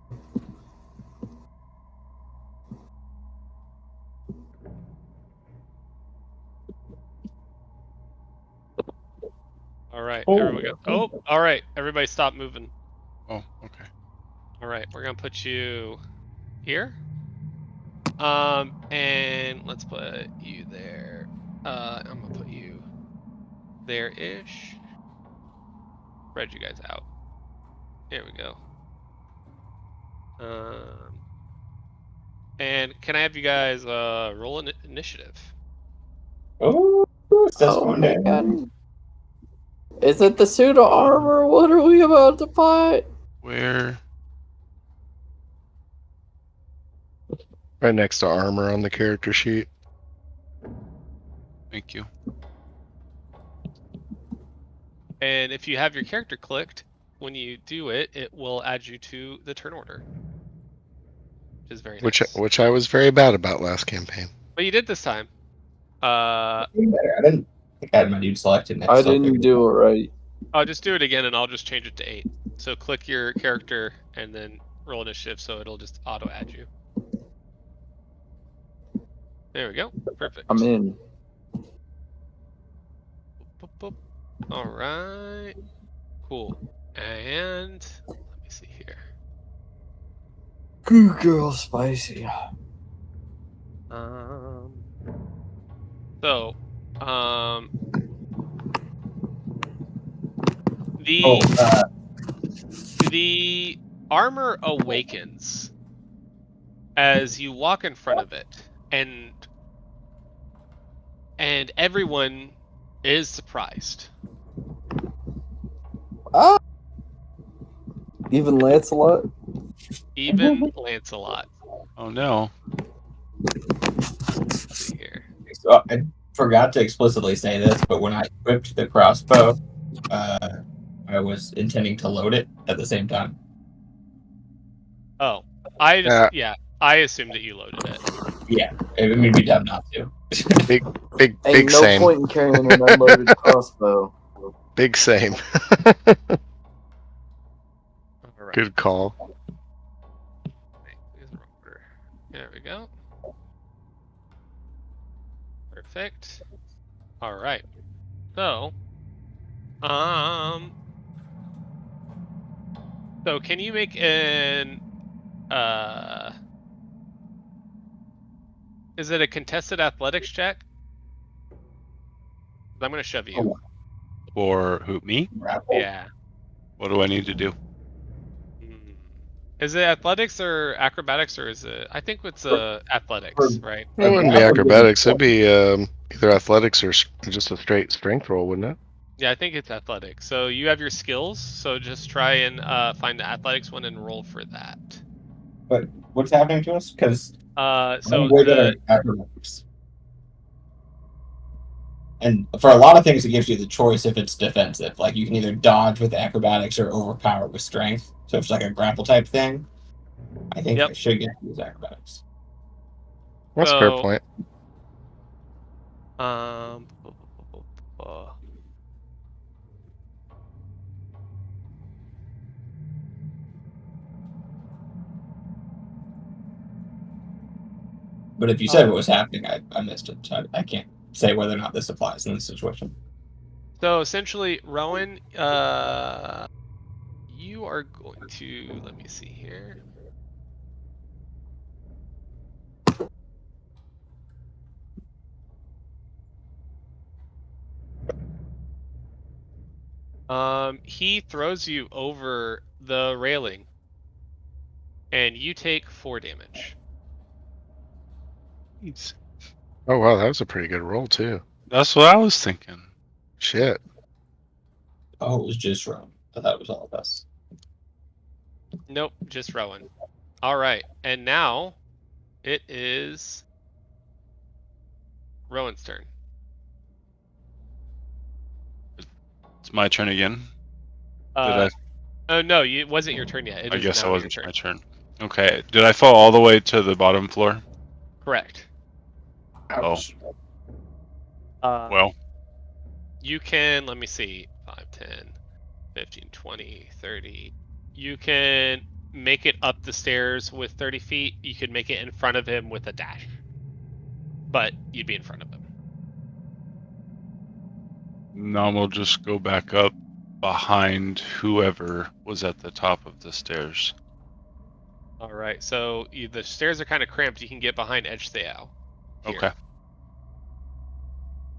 All right. Oh. Everybody go. Oh, all right. Everybody stop moving. Oh, okay. All right. We're going to put you here. And let's put you there. I'm going to put you there-ish. Spread you guys out. There we go. And can I have you guys roll an initiative? Oh, it's just Oh going down. man. Is it the suit of armor? What are we about to fight? Where? Right next to armor on the character sheet. Thank you. And if you have your character clicked, when you do it, it will add you to the turn order, which is very nice. Which I was very bad about last campaign. But you did this time. Better. I didn't think I had my dude selected. I didn't do it right. I'll just do it again, and I'll just change it to 8. So click your character and then roll initiative, so it'll just auto add you. There we go. Perfect. I'm in. Boop, boop. All right. Cool. And let me see here. Good girl, spicy. So, the armor awakens as you walk in front of it, and everyone is surprised. Ah! Even Lancelot? Even Lancelot. Oh no. Let's see here. So I forgot to explicitly say this, but when I equipped the crossbow, I was intending to load it at the same time. Oh, I assumed that you loaded it. Yeah, it would be dumb not to. Big Ain't no same. point in carrying an unloaded crossbow. Big same. All right. Good call. There we go. Perfect. All right. So, so can you make an is it a contested athletics check? I'm gonna shove you. Or who? Me? Grapple. Yeah. What do I need to do? Hmm. Is it athletics or acrobatics, or is it? I think it's athletics, for- right? It wouldn't be grapple acrobatics. It'd would be either athletics or just a straight strength roll, wouldn't it? Yeah, I think it's athletics. So you have your skills. So just try and find the athletics one and roll for that. But what's happening to us? Because So I'm way better at acrobatics. And for a lot of things, it gives you the choice if it's defensive. Like you can either dodge with acrobatics or overpower with strength. So if it's like a grapple type thing, I think Yep. I should get to use acrobatics. That's a fair So, point. um, But if you said what was happening, I missed it. So I can't say whether or not this applies in this situation. so essentially, Rowan, you are going to let me see here. He throws you over the railing, and you take 4 damage. Jeez. Oh wow, that was a pretty good roll too. That's what I was thinking. Shit. Oh, it was just wrong. I thought it was all of us. Nope, just Rowan. All right, and now it is Rowan's turn. It's my turn again. Did I? Oh no, it wasn't your turn yet. It I is guess now it your wasn't turn. my turn. Okay. Did I fall all the way to the bottom floor? Correct. Ouch. Well, You can, let me see, 5, 10, 15, 20, 30. You can make it up the stairs with 30 feet. You could make it in front of him with a dash. But you'd be in front of him. now we'll just go back up behind whoever was at the top of the stairs. All right, so the stairs are kind of cramped. You can get behind Edge Theo. Okay.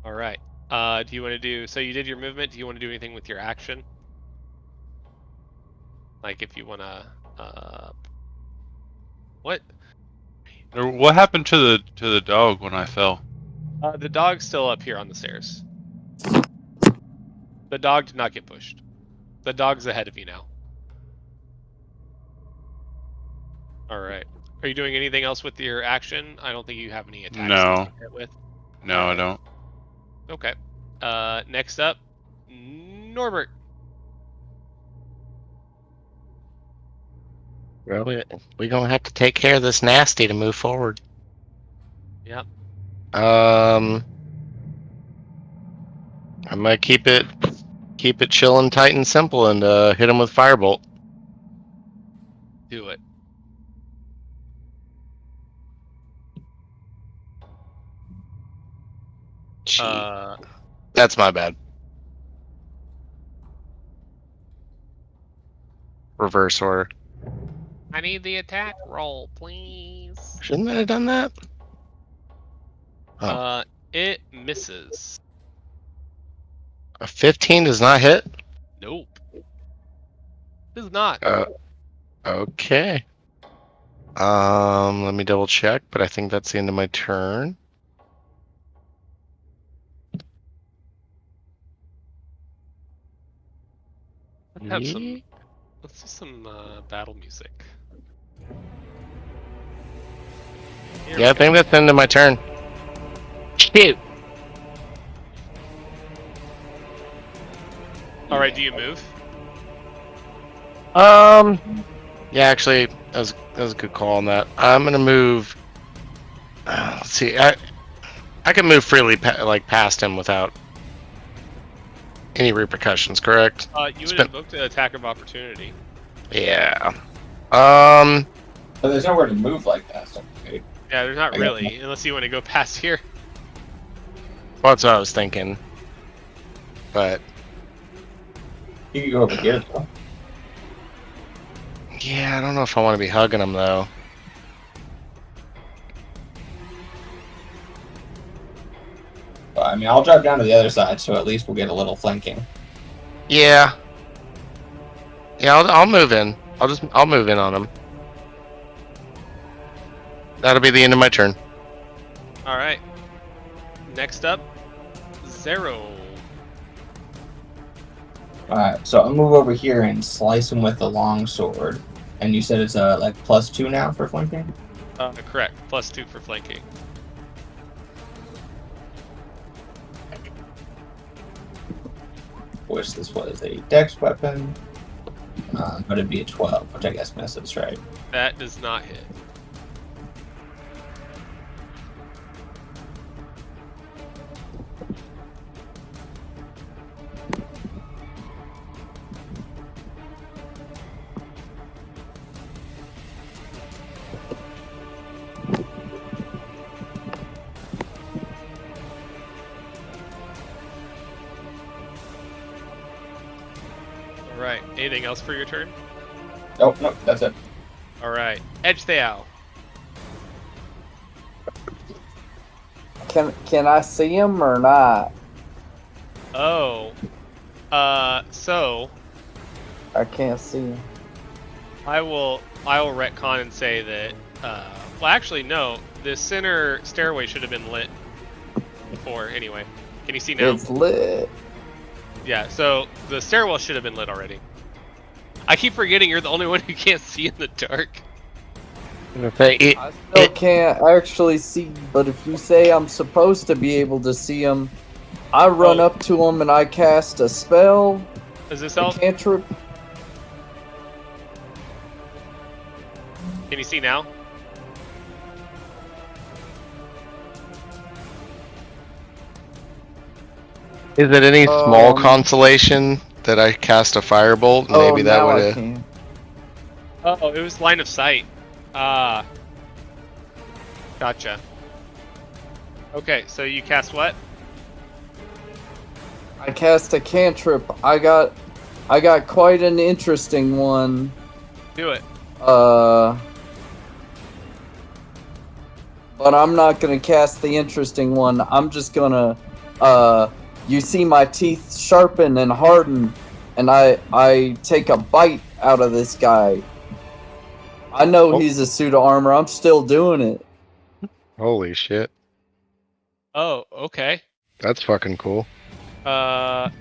All right. Do you want to do, so you did your movement. Do you want to do anything with your action? Like if you want to, what? What happened to the dog when I fell? The dog's still up here on the stairs. The dog did not get pushed. The dog's ahead of you now. All right. Are you doing anything else with your action? I don't think you have any attacks No. to hit with. No, All I right. don't. Okay. Next up, Norbert. Well, we're gonna have to take care of this nasty to move forward. Yep. I'm gonna keep it chill and tight and simple, and hit him with firebolt. Do it. Gee, that's my bad. Reverse order. I need the attack roll, please. Shouldn't I have done that? Oh. It misses. A 15 does not hit. Nope. Does not. Okay. Let me double check, but I think that's the end of my turn. Let's have some. Let's do some battle music. Here Yeah, I we think that's the end of my turn. Shoot. All right. Do you move? Yeah, actually, that was a good call on that. I'm gonna move. Let's see. I can move freely, past him without any repercussions. Correct? You would invoke the attack of opportunity. Yeah. But there's nowhere to move like that. So, okay. Yeah, there's not really, unless you want to go past here. That's what I was thinking. but You can go over here though. yeah, I don't know if I want to be hugging them though. But, I mean, I'll drop down to the other side, so at least we'll get a little flanking. Yeah. Yeah, I'll move in. I'll move in on them. That'll be the end of my turn. All right. Next up, Zero. Alright, so I'll move over here and slice him with the long sword. And you said it's like +2 now for flanking? Correct. +2 for flanking. Wish this was a dex weapon. But it'd be a 12, which I guess misses, right? That does not hit. Alright, anything else for your turn? Nope, that's it. Alright, Edge Theo. Can I see him or not? Oh. So I can't see him. I will retcon and say that well actually no, the center stairway should have been lit before anyway. Can you see now? It's lit. Yeah, so the stairwell should have been lit already. I keep forgetting you're the only one who can't see in the dark. I still can't actually see, but if you say I'm supposed to be able to see him, I run up to him and I cast a spell. Does this A help? cantrip. Can you see now? Is it any small consolation that I cast a firebolt? Maybe that now I would. can. Oh, it was line of sight. Ah. Gotcha. Okay, so you cast what? I cast a cantrip. I got quite an interesting one. Do it. But I'm not gonna cast the interesting one. I'm just gonna, you see my teeth sharpen and harden, and I take a bite out of this guy. I know he's a suit of armor. I'm still doing it. Holy shit. Oh, okay. That's fucking cool. What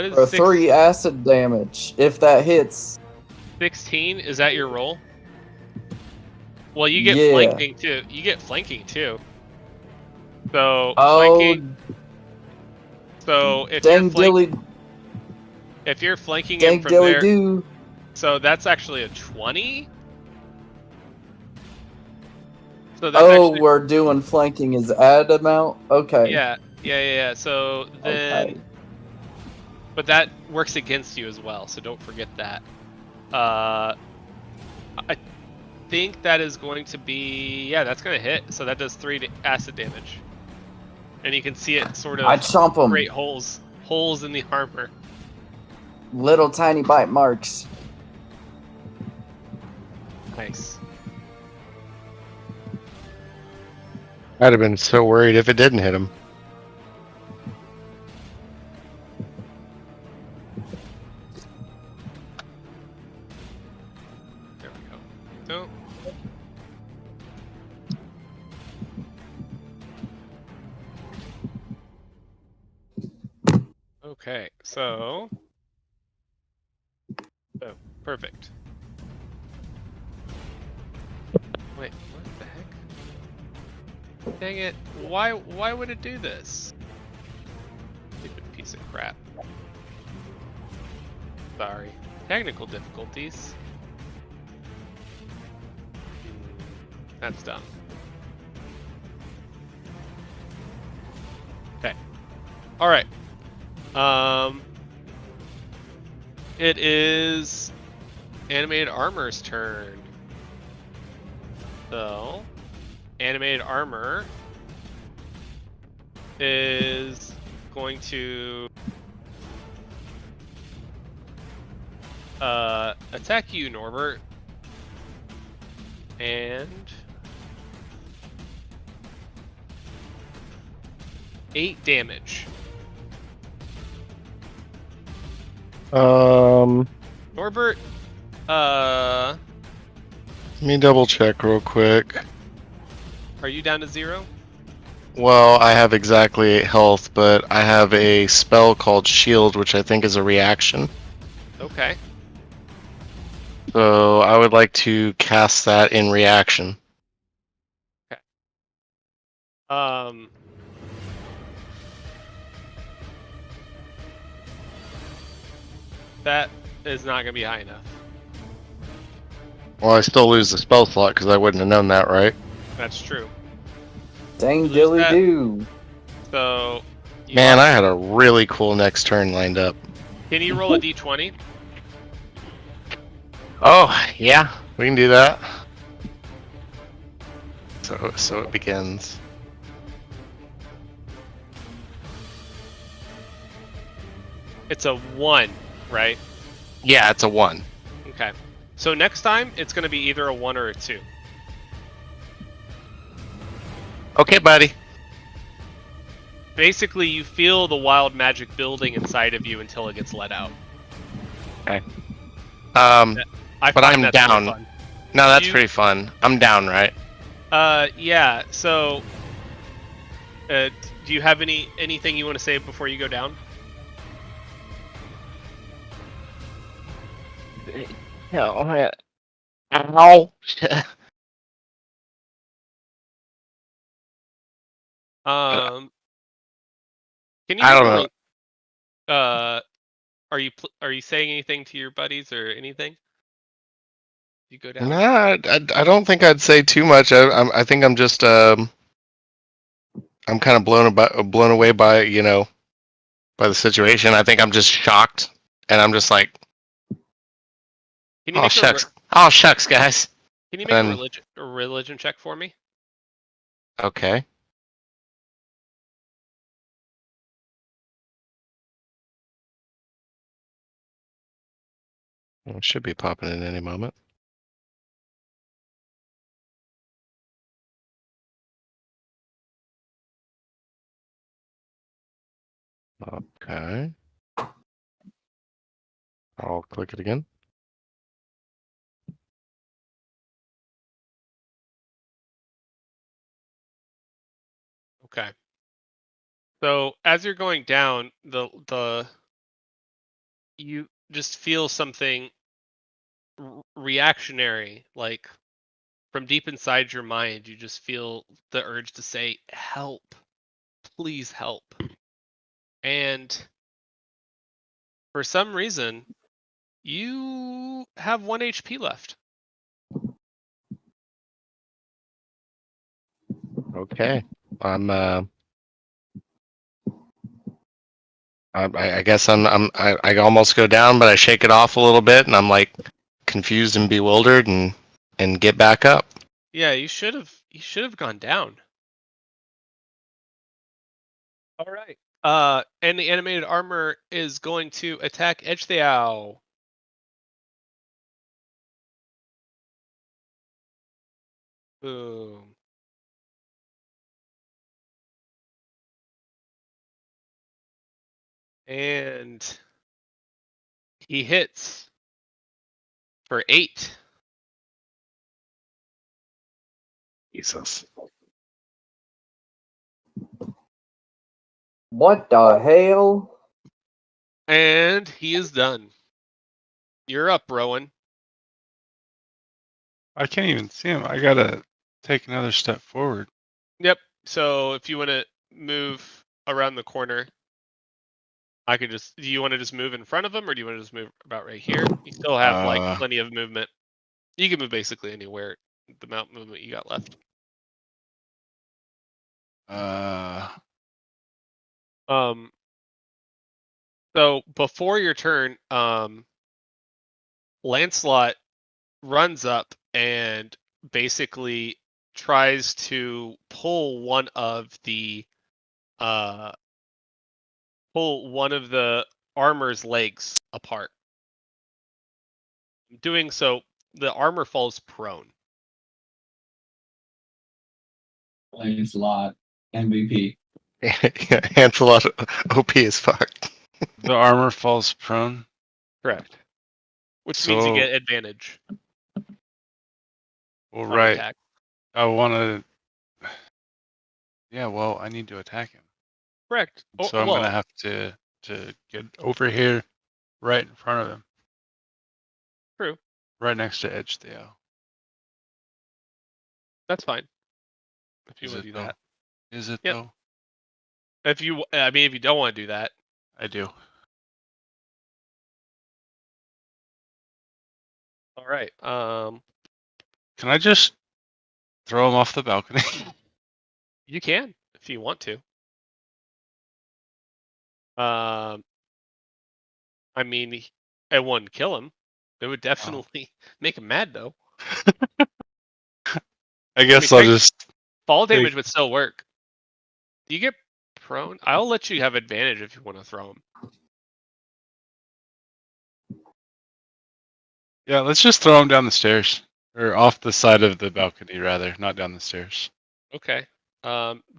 is For 3 acid damage, if that hits. 16? Is that your roll? Well, you get Yeah. flanking too. You get flanking too. So Oh, flanking. So if dang you're flanking him dang from dilly there, do. so that's actually a 20. So that's Oh, actually, we're doing flanking as add amount. Okay. yeah. So then, Okay. but that works against you as well. So don't forget that. I think that is going to be that's going to hit. So that does 3 acid damage, and you can see it sort I of chomp him. create holes in the armor. Little tiny bite marks. Nice. I'd have been so worried if it didn't hit him. There we go. So. Okay, so. Oh, perfect. Wait, what the heck? Dang it! Why would it do this? Stupid piece of crap. Sorry. Technical difficulties. That's dumb. Okay. All right. It is Animated Armor's turn. So, Animated Armor is going to attack you, Norbert. And 8 damage. Norbert, Let me double check real quick. are you down to 0? Well, I have exactly 8 health, but I have a spell called Shield, which I think is a reaction. Okay. So I would like to cast that in reaction. That is not gonna be high enough. Well, I still lose the spell slot because I wouldn't have known that, right? That's true. Dang lose dilly that. do. So, you Man, lost- I had a really cool next turn lined up. Can you roll a d20? Oh, yeah, we can do that. So it begins. It's a 1, right? Yeah, it's a 1. Okay. So next time, it's gonna be either a 1 or a 2. Okay, buddy. Basically, you feel the wild magic building inside of you until it gets let out. I I But find I'm that's really down. fun. No, that's You- pretty fun. I'm down, right? Yeah. So, do you have anything you want to say before you go down? No. Ow. Can you I make don't a are you saying anything to your buddies or anything? You go down. No, I don't think I'd say too much. I think I'm just I'm kind of blown away by by the situation. I think I'm just shocked, and I'm just like, Can you oh make shucks, oh shucks, guys. Can you make And- a religion check for me? Okay. Well, it should be popping in any moment. Okay. I'll click it again. Okay. So as you're going down, you just feel something reactionary, like from deep inside your mind. You just feel the urge to say, "Help, please help." And for some reason, you have 1 HP left. Okay. I guess I almost go down, but I shake it off a little bit, and I'm like confused and bewildered, and get back up. Yeah, you should have gone down. All right. And the animated armor is going to attack Edgetheow. Boom. And he hits for 8. Jesus. What the hell? And he is done. You're up, Rowan. I can't even see him. I gotta take another step forward. Yep. So if you want to move around the corner, I could just. Do you want to just move in front of him, or do you want to just move about right here? You still have like plenty of movement. You can move basically anywhere. The amount of movement you got left. So before your turn, Lancelot runs up and basically tries to pull one of the armor's legs apart. Doing so, the armor falls prone. Lancelot, MVP. Lancelot OP as fuck. The armor falls prone. Correct. Which means you So- get advantage Well, on right. attack. I want to. Yeah, well, I need to attack him. Correct. So I'm gonna have to get over here, right in front of him. True. Right next to Edge Theo. That's fine. If you Is want to it do that. though? Is it Yep. though? If you don't want to do that, I do. all right. Can I just throw him off the balcony? You can if you want to. I mean, it wouldn't kill him. It would definitely make him mad, though. I guess mean, I'll just. Fall Take- damage would still work. Do you get prone? I'll let you have advantage if you want to throw him. Yeah, let's just throw him down the stairs. Or off the side of the balcony, rather, not down the stairs. Okay.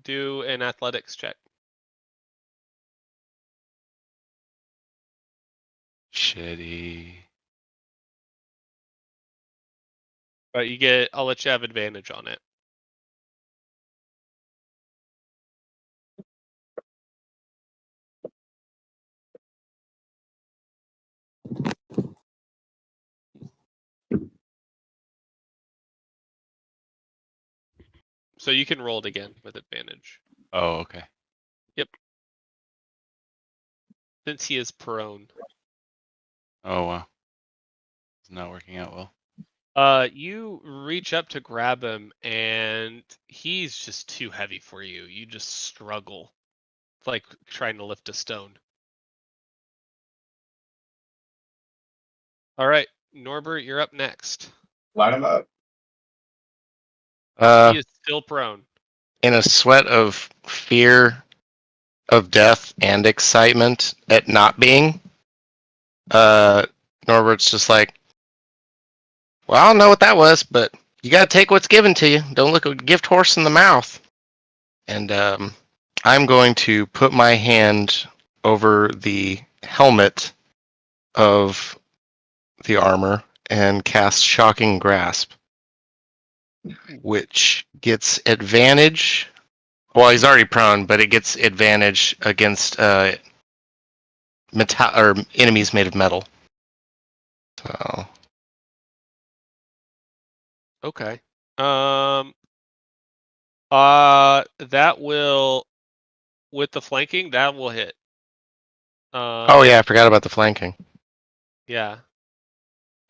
Do an athletics check. Shitty. But I'll let you have advantage on it. So you can roll it again with advantage. Oh, okay. Since he is prone. Oh, wow. It's not working out well. You reach up to grab him, and he's just too heavy for you. You just struggle. It's like trying to lift a stone. All right, Norbert, you're up next. Line him up. Uh, He is still prone. in a sweat of fear of death and excitement at not being, Norbert's just like, well, I don't know what that was, but you gotta take what's given to you. Don't look a gift horse in the mouth. And I'm going to put my hand over the helmet of the armor and cast Shocking Grasp, which gets advantage. Well, he's already prone, but it gets advantage against metal or enemies made of metal. So Okay. That will, with the flanking, that will hit. oh yeah, I forgot about the flanking. Yeah.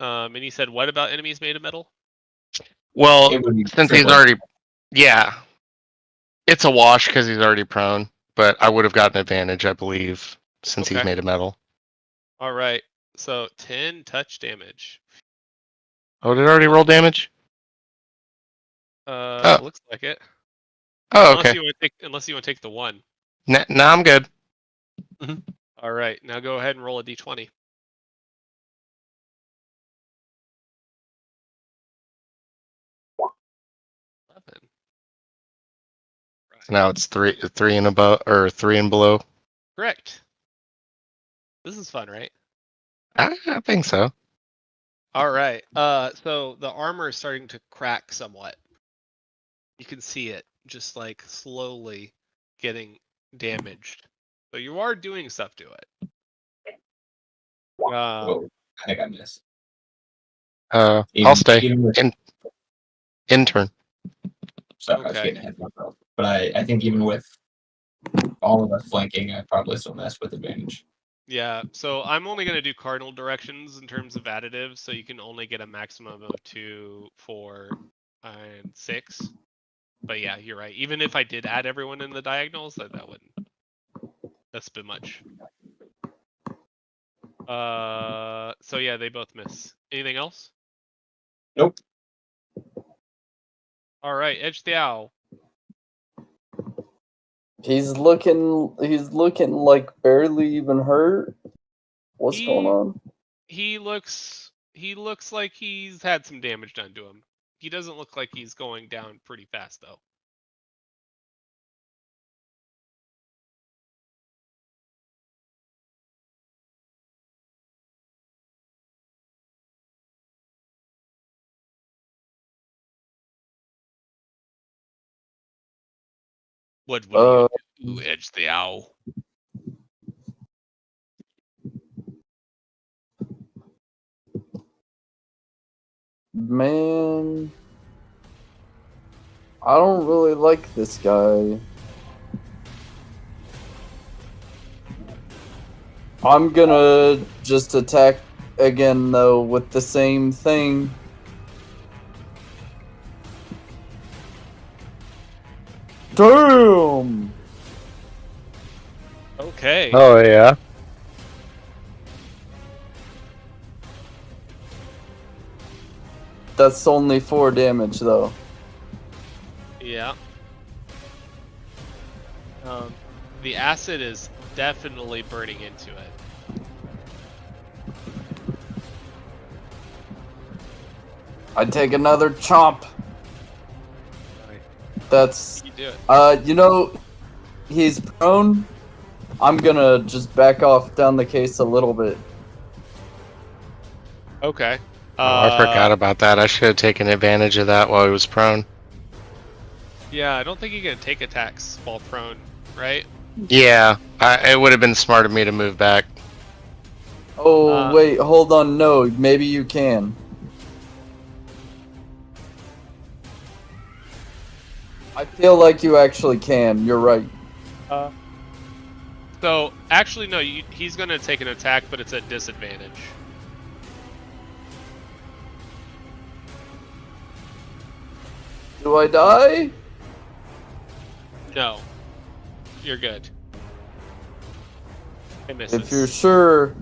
And he said, what about enemies made of metal? Well, It would be since he's triple. already, yeah, it's a wash because he's already prone. But I would have gotten advantage, I believe, since he's Okay. made of metal. All right. So 10 touch damage. Oh, did it already roll damage? Oh. Looks like it. Oh, okay. Unless you want to take the one. No, I'm good. All right. Now go ahead and roll a d20. So now it's three and above, or 3 and below. Correct. This is fun, right? I think so. All right. So the armor is starting to crack somewhat. You can see it just like slowly getting damaged. So you are doing stuff to it. Oh, I think I missed. I'll stay. Even with, Intern. sorry, I was Okay. getting ahead of myself. But I think even with all of us flanking, I probably still mess with advantage. Yeah, so I'm only going to do cardinal directions in terms of additives, so you can only get a maximum of 2, 4, and 6. But yeah, you're right. Even if I did add everyone in the diagonals, that wouldn't. That's a bit much. So yeah, they both miss. Anything else? Nope. All right, Edge the Owl. He's looking like barely even hurt. What's going on? He looks He looks like he's had some damage done to him. He doesn't look like he's going down pretty fast, though. What will you do, Edge the Owl? Man, I don't really like this guy. I'm gonna just attack again, though, with the same thing. Damn! Okay. Oh yeah. That's only 4 damage, though. Yeah. The acid is definitely burning into it. I take another chomp. That's You do it. you know, he's prone. I'm gonna just back off down the case a little bit. Okay. Oh, I forgot about that. I should have taken advantage of that while he was prone. Yeah, I don't think you can take attacks while prone, right? Yeah, it would have been smart of me to move back. Oh, wait, hold on. No, maybe you can. I feel like you actually can. You're right. So, actually, no, he's going to take an attack, but it's at disadvantage. Do I die? No. You're good. I misses. If you're sure.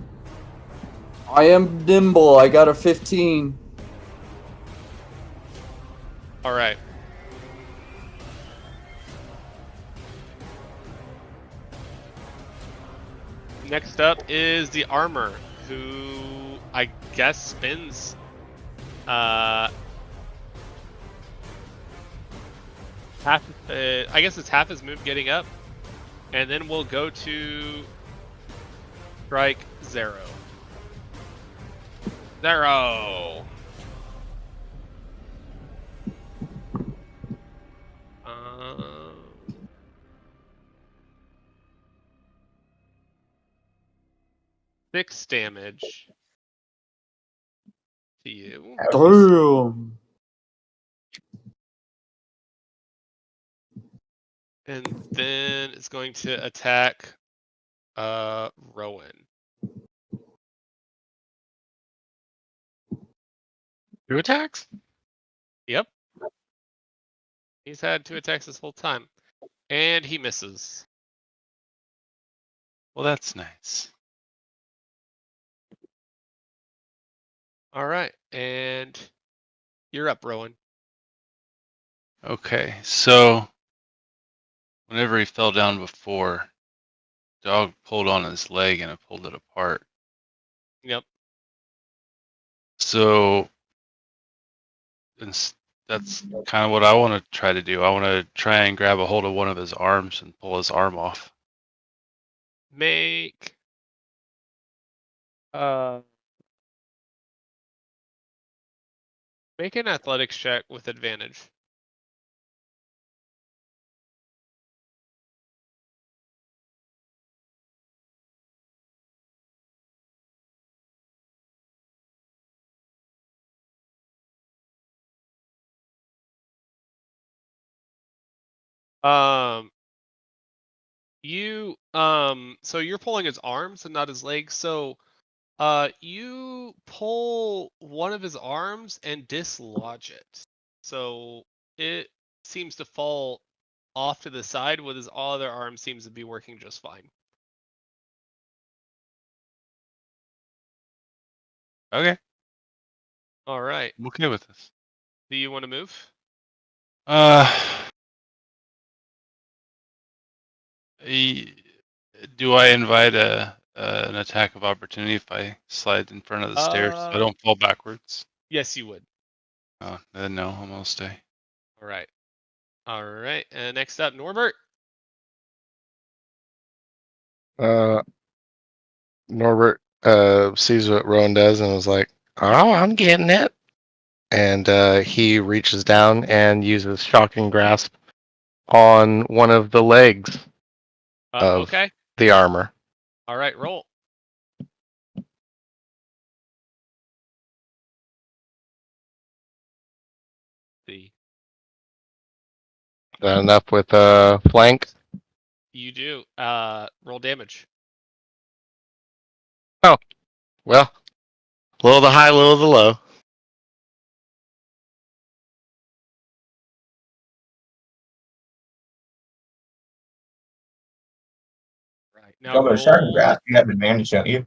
I am nimble. I got a 15. Alright. Next up is the armor, who I guess spins half, I guess it's half his move getting up, and then we'll go to strike 0. 0. Six damage to you. Damn. And then it's going to attack Rowan. 2 attacks? Yep. He's had 2 attacks this whole time. And he misses. Well, that's nice. Alright, and you're up, Rowan. Okay, so whenever he fell down before, dog pulled on his leg and it pulled it apart. Yep. So that's kind of what I want to try to do. I want to try and grab a hold of one of his arms and pull his arm off. Make make an athletics check with advantage. So you're pulling his arms and not his legs. So you pull one of his arms and dislodge it. So it seems to fall off to the side, with his other arm seems to be working just fine. Okay, All right. I'm okay with this. Do you want to move? Do I invite a an attack of opportunity if I slide in front of the stairs so I Uh, don't fall backwards? Yes, you would. Oh, then no, I'm gonna stay. All right. All right. And next up, Norbert. Norbert sees what Rowan does and is like, "Oh, I'm getting it." And he reaches down and uses shocking grasp on one of the legs of Okay. the armor. All right. Roll. See. Is that enough with flank? You do. Roll damage. Well, low of the high, low of the low. Right. Now Go to Shark roll. Grasp. You have advantage, don't you?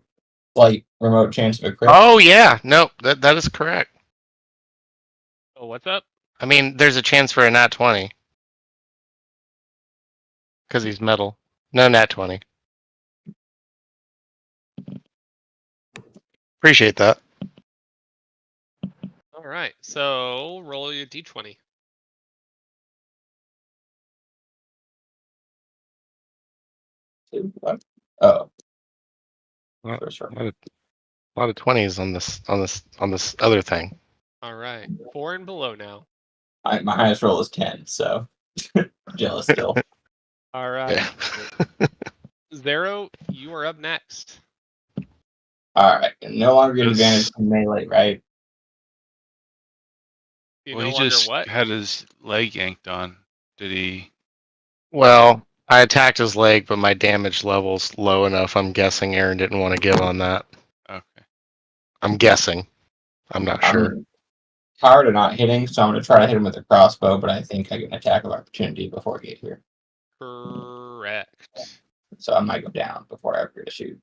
Like remote chance of a crit. Oh yeah, no, that is correct. Oh, what's up? I mean, there's a chance for a nat 20 because he's metal. No nat 20. Appreciate that. All right. So roll your d20. Oh, Well, for sure. a lot of 20s on this other thing. All right. 4 and below now. My highest roll is 10, so jealous still. All right. Yeah. Zero, you are up next. All right, no longer get Yes. advantage from melee, right? You Well, no he longer just what? had his leg yanked on. Did he? Well, I attacked his leg, but my damage level's low enough. I'm guessing Aaron didn't want to give on that. Okay. I'm guessing. I'm not sure. I'm tired of not hitting, so I'm going to try to hit him with a crossbow, but I think I get an attack of opportunity before I get here. Correct. So I might go down before I ever get to shoot.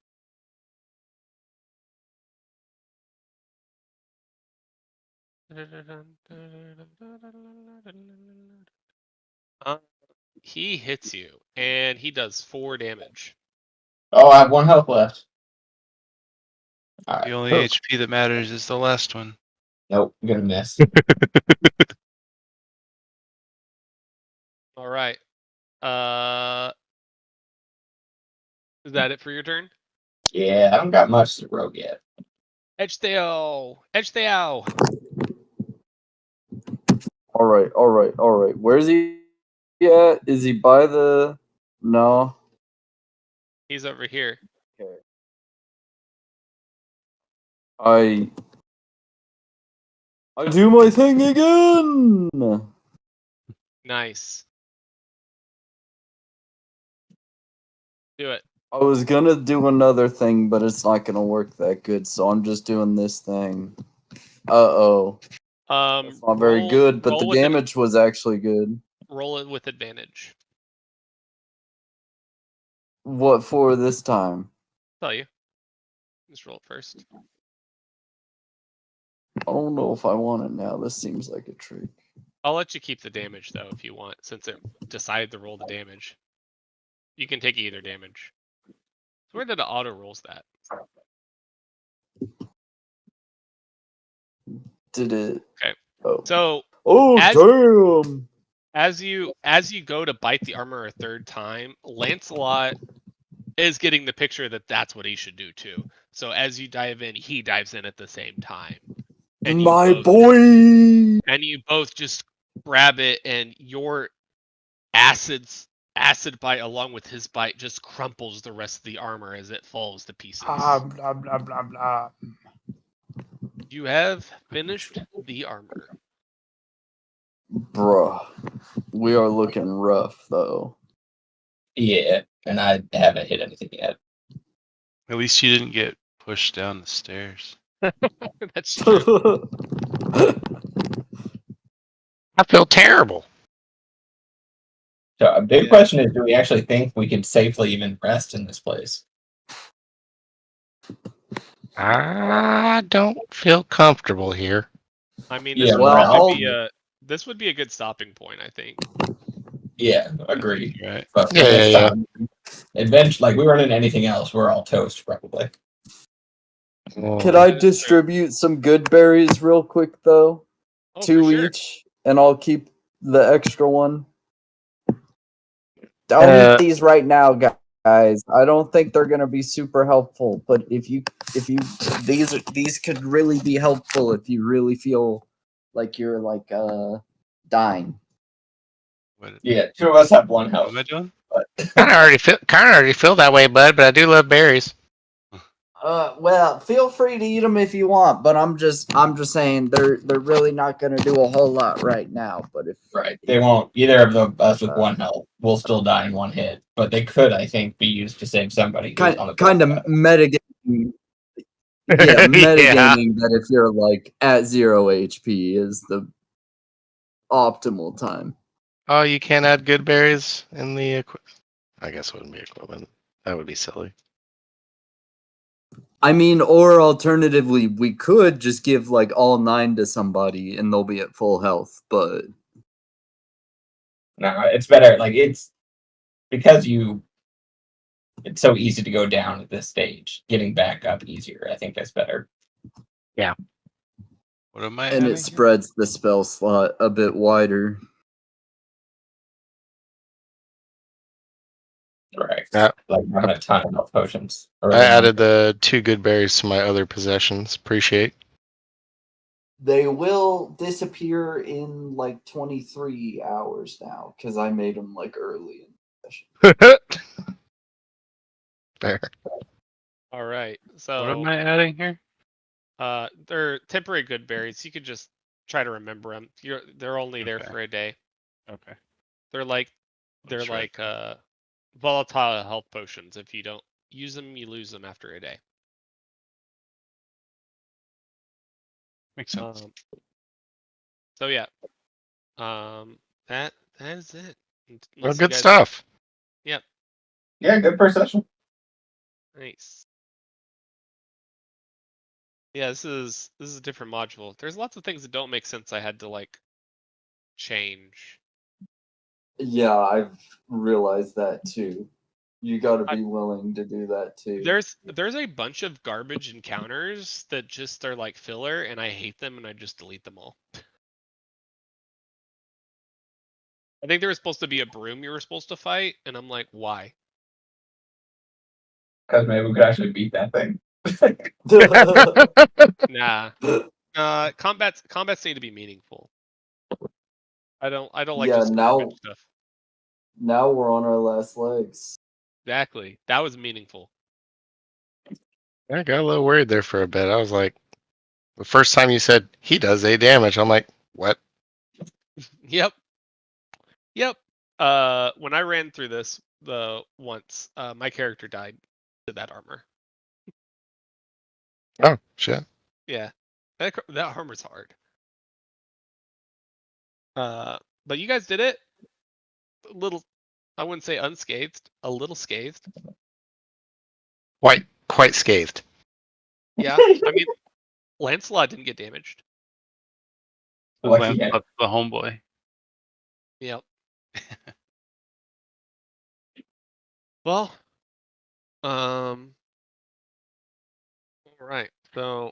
He hits you, and he does 4 damage. Oh, I have 1 health left. All right. The only HP that matters is the last one. Nope, I'm going to miss. All right. Is that it for your turn? Yeah, I don't got much to rogue yet. Edgetheo! Edgetheo! All right. Where's he at? Is he by the? No. He's over here. Okay. I do my thing again. Nice. Do it. I was gonna do another thing, but it's not gonna work that good, so I'm just doing this thing. Uh-oh. It's not very good, but the damage was actually good. Roll it with advantage. What for this time? I'll tell you. Just roll it first. I don't know if I want it now. This seems like a trick. I'll let you keep the damage though if you want, since it decided to roll the damage. You can take either damage. So where did it auto rolls that? Did it? Okay. Oh. So Damn! as you go to bite the armor a third time, Lancelot is getting the picture that that's what he should do too. So as you dive in, he dives in at the same time. And My boy! And you both just grab it, and your acid bite along with his bite just crumples the rest of the armor as it falls to pieces. Blah, blah, blah, blah. You have finished the armor. Bruh. We are looking rough, though. Yeah, and I haven't hit anything yet. At least you didn't get pushed down the stairs. That's true. I feel terrible. So a big question is, do we actually think we can safely even rest in this place? I don't feel comfortable here. I mean, Yeah, this would be a good stopping point, I think. Yeah, agree. Right. But Yeah. Eventually, like we run into anything else, we're all toast probably. Could I distribute some good berries real quick though? Oh, for 2 sure. each, and I'll keep the extra one. I'll eat these right now, guys. I don't think they're gonna be super helpful, but if you these could really be helpful if you really feel like you're like dying. What Yeah, 2 of us have 1 health. am I doing? Kind of already feel that way, bud. But I do love berries. Well, feel free to eat them if you want, but I'm just saying they're really not gonna do a whole lot right now. But if Right, they won't. Either of us with 1 health will still die in 1 hit, but they could, I think, be used to save somebody who's on the kind of side. metagaming. Yeah, metagaming that if you're like at 0 HP is the optimal time. Oh, you can't add good berries in the I guess it wouldn't be equipment. That would be silly. I mean, or alternatively, we could just give like all 9 to somebody and they'll be at full health. But No, it's better. Like it's because it's so easy to go down at this stage. Getting back up easier. I think that's better. What am I and adding it here? spreads the spell slot a bit wider. Right. Yeah. Like not a ton of health potions. I added the 2 good berries to my other possessions. Appreciate. They will disappear in like 23 hours now because I made them like early in the session. Fair. All right. So What am I adding here? they're temporary good berries. You could just try to remember them. They're only there Okay. for a day. Okay. They're like That's right. volatile health potions. If you don't use them, you lose them after a day. Makes sense. So yeah, that is it. Well, Unless you good guys- stuff. Yep. Yeah, good first session. Nice. Yeah, this is a different module. There's lots of things that don't make sense. I had to like change. Yeah, I've realized that too. You got to be willing to do that too. There's a bunch of garbage encounters that just are like filler, and I hate them, and I just delete them all. I think there was supposed to be a broom you were supposed to fight, and I'm like, why? Because maybe we could actually beat that thing. Nah. Combats need to be meaningful. I don't like Yeah, just now- garbage stuff. Now we're on our last legs. Exactly. That was meaningful. I got a little worried there for a bit. I was like, the first time you said he does 8 damage, I'm like, what? Yep. When I ran through this once, my character died to that armor. Oh shit. Yeah. That armor's hard. But you guys did it. A little, I wouldn't say unscathed, a little scathed. Quite scathed. Yeah. I mean, Lancelot didn't get damaged. Lucky him. That's the homeboy. Yep. Well, all right. So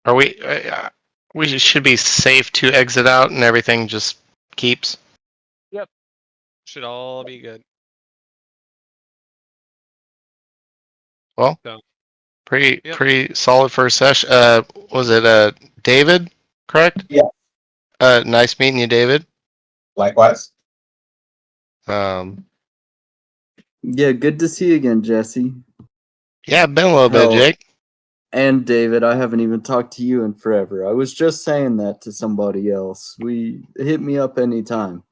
Are we? We should be safe to exit out, and everything just keeps. should all be good. Well, So, pretty yep. pretty solid first session. Was it David? Correct. Yeah. Nice meeting you, David. Likewise. Um. Yeah, good to see you again, Jesse. Yeah, been a little bit, Hell. Jake. And David, I haven't even talked to you in forever. I was just saying that to somebody else. Hit me up anytime.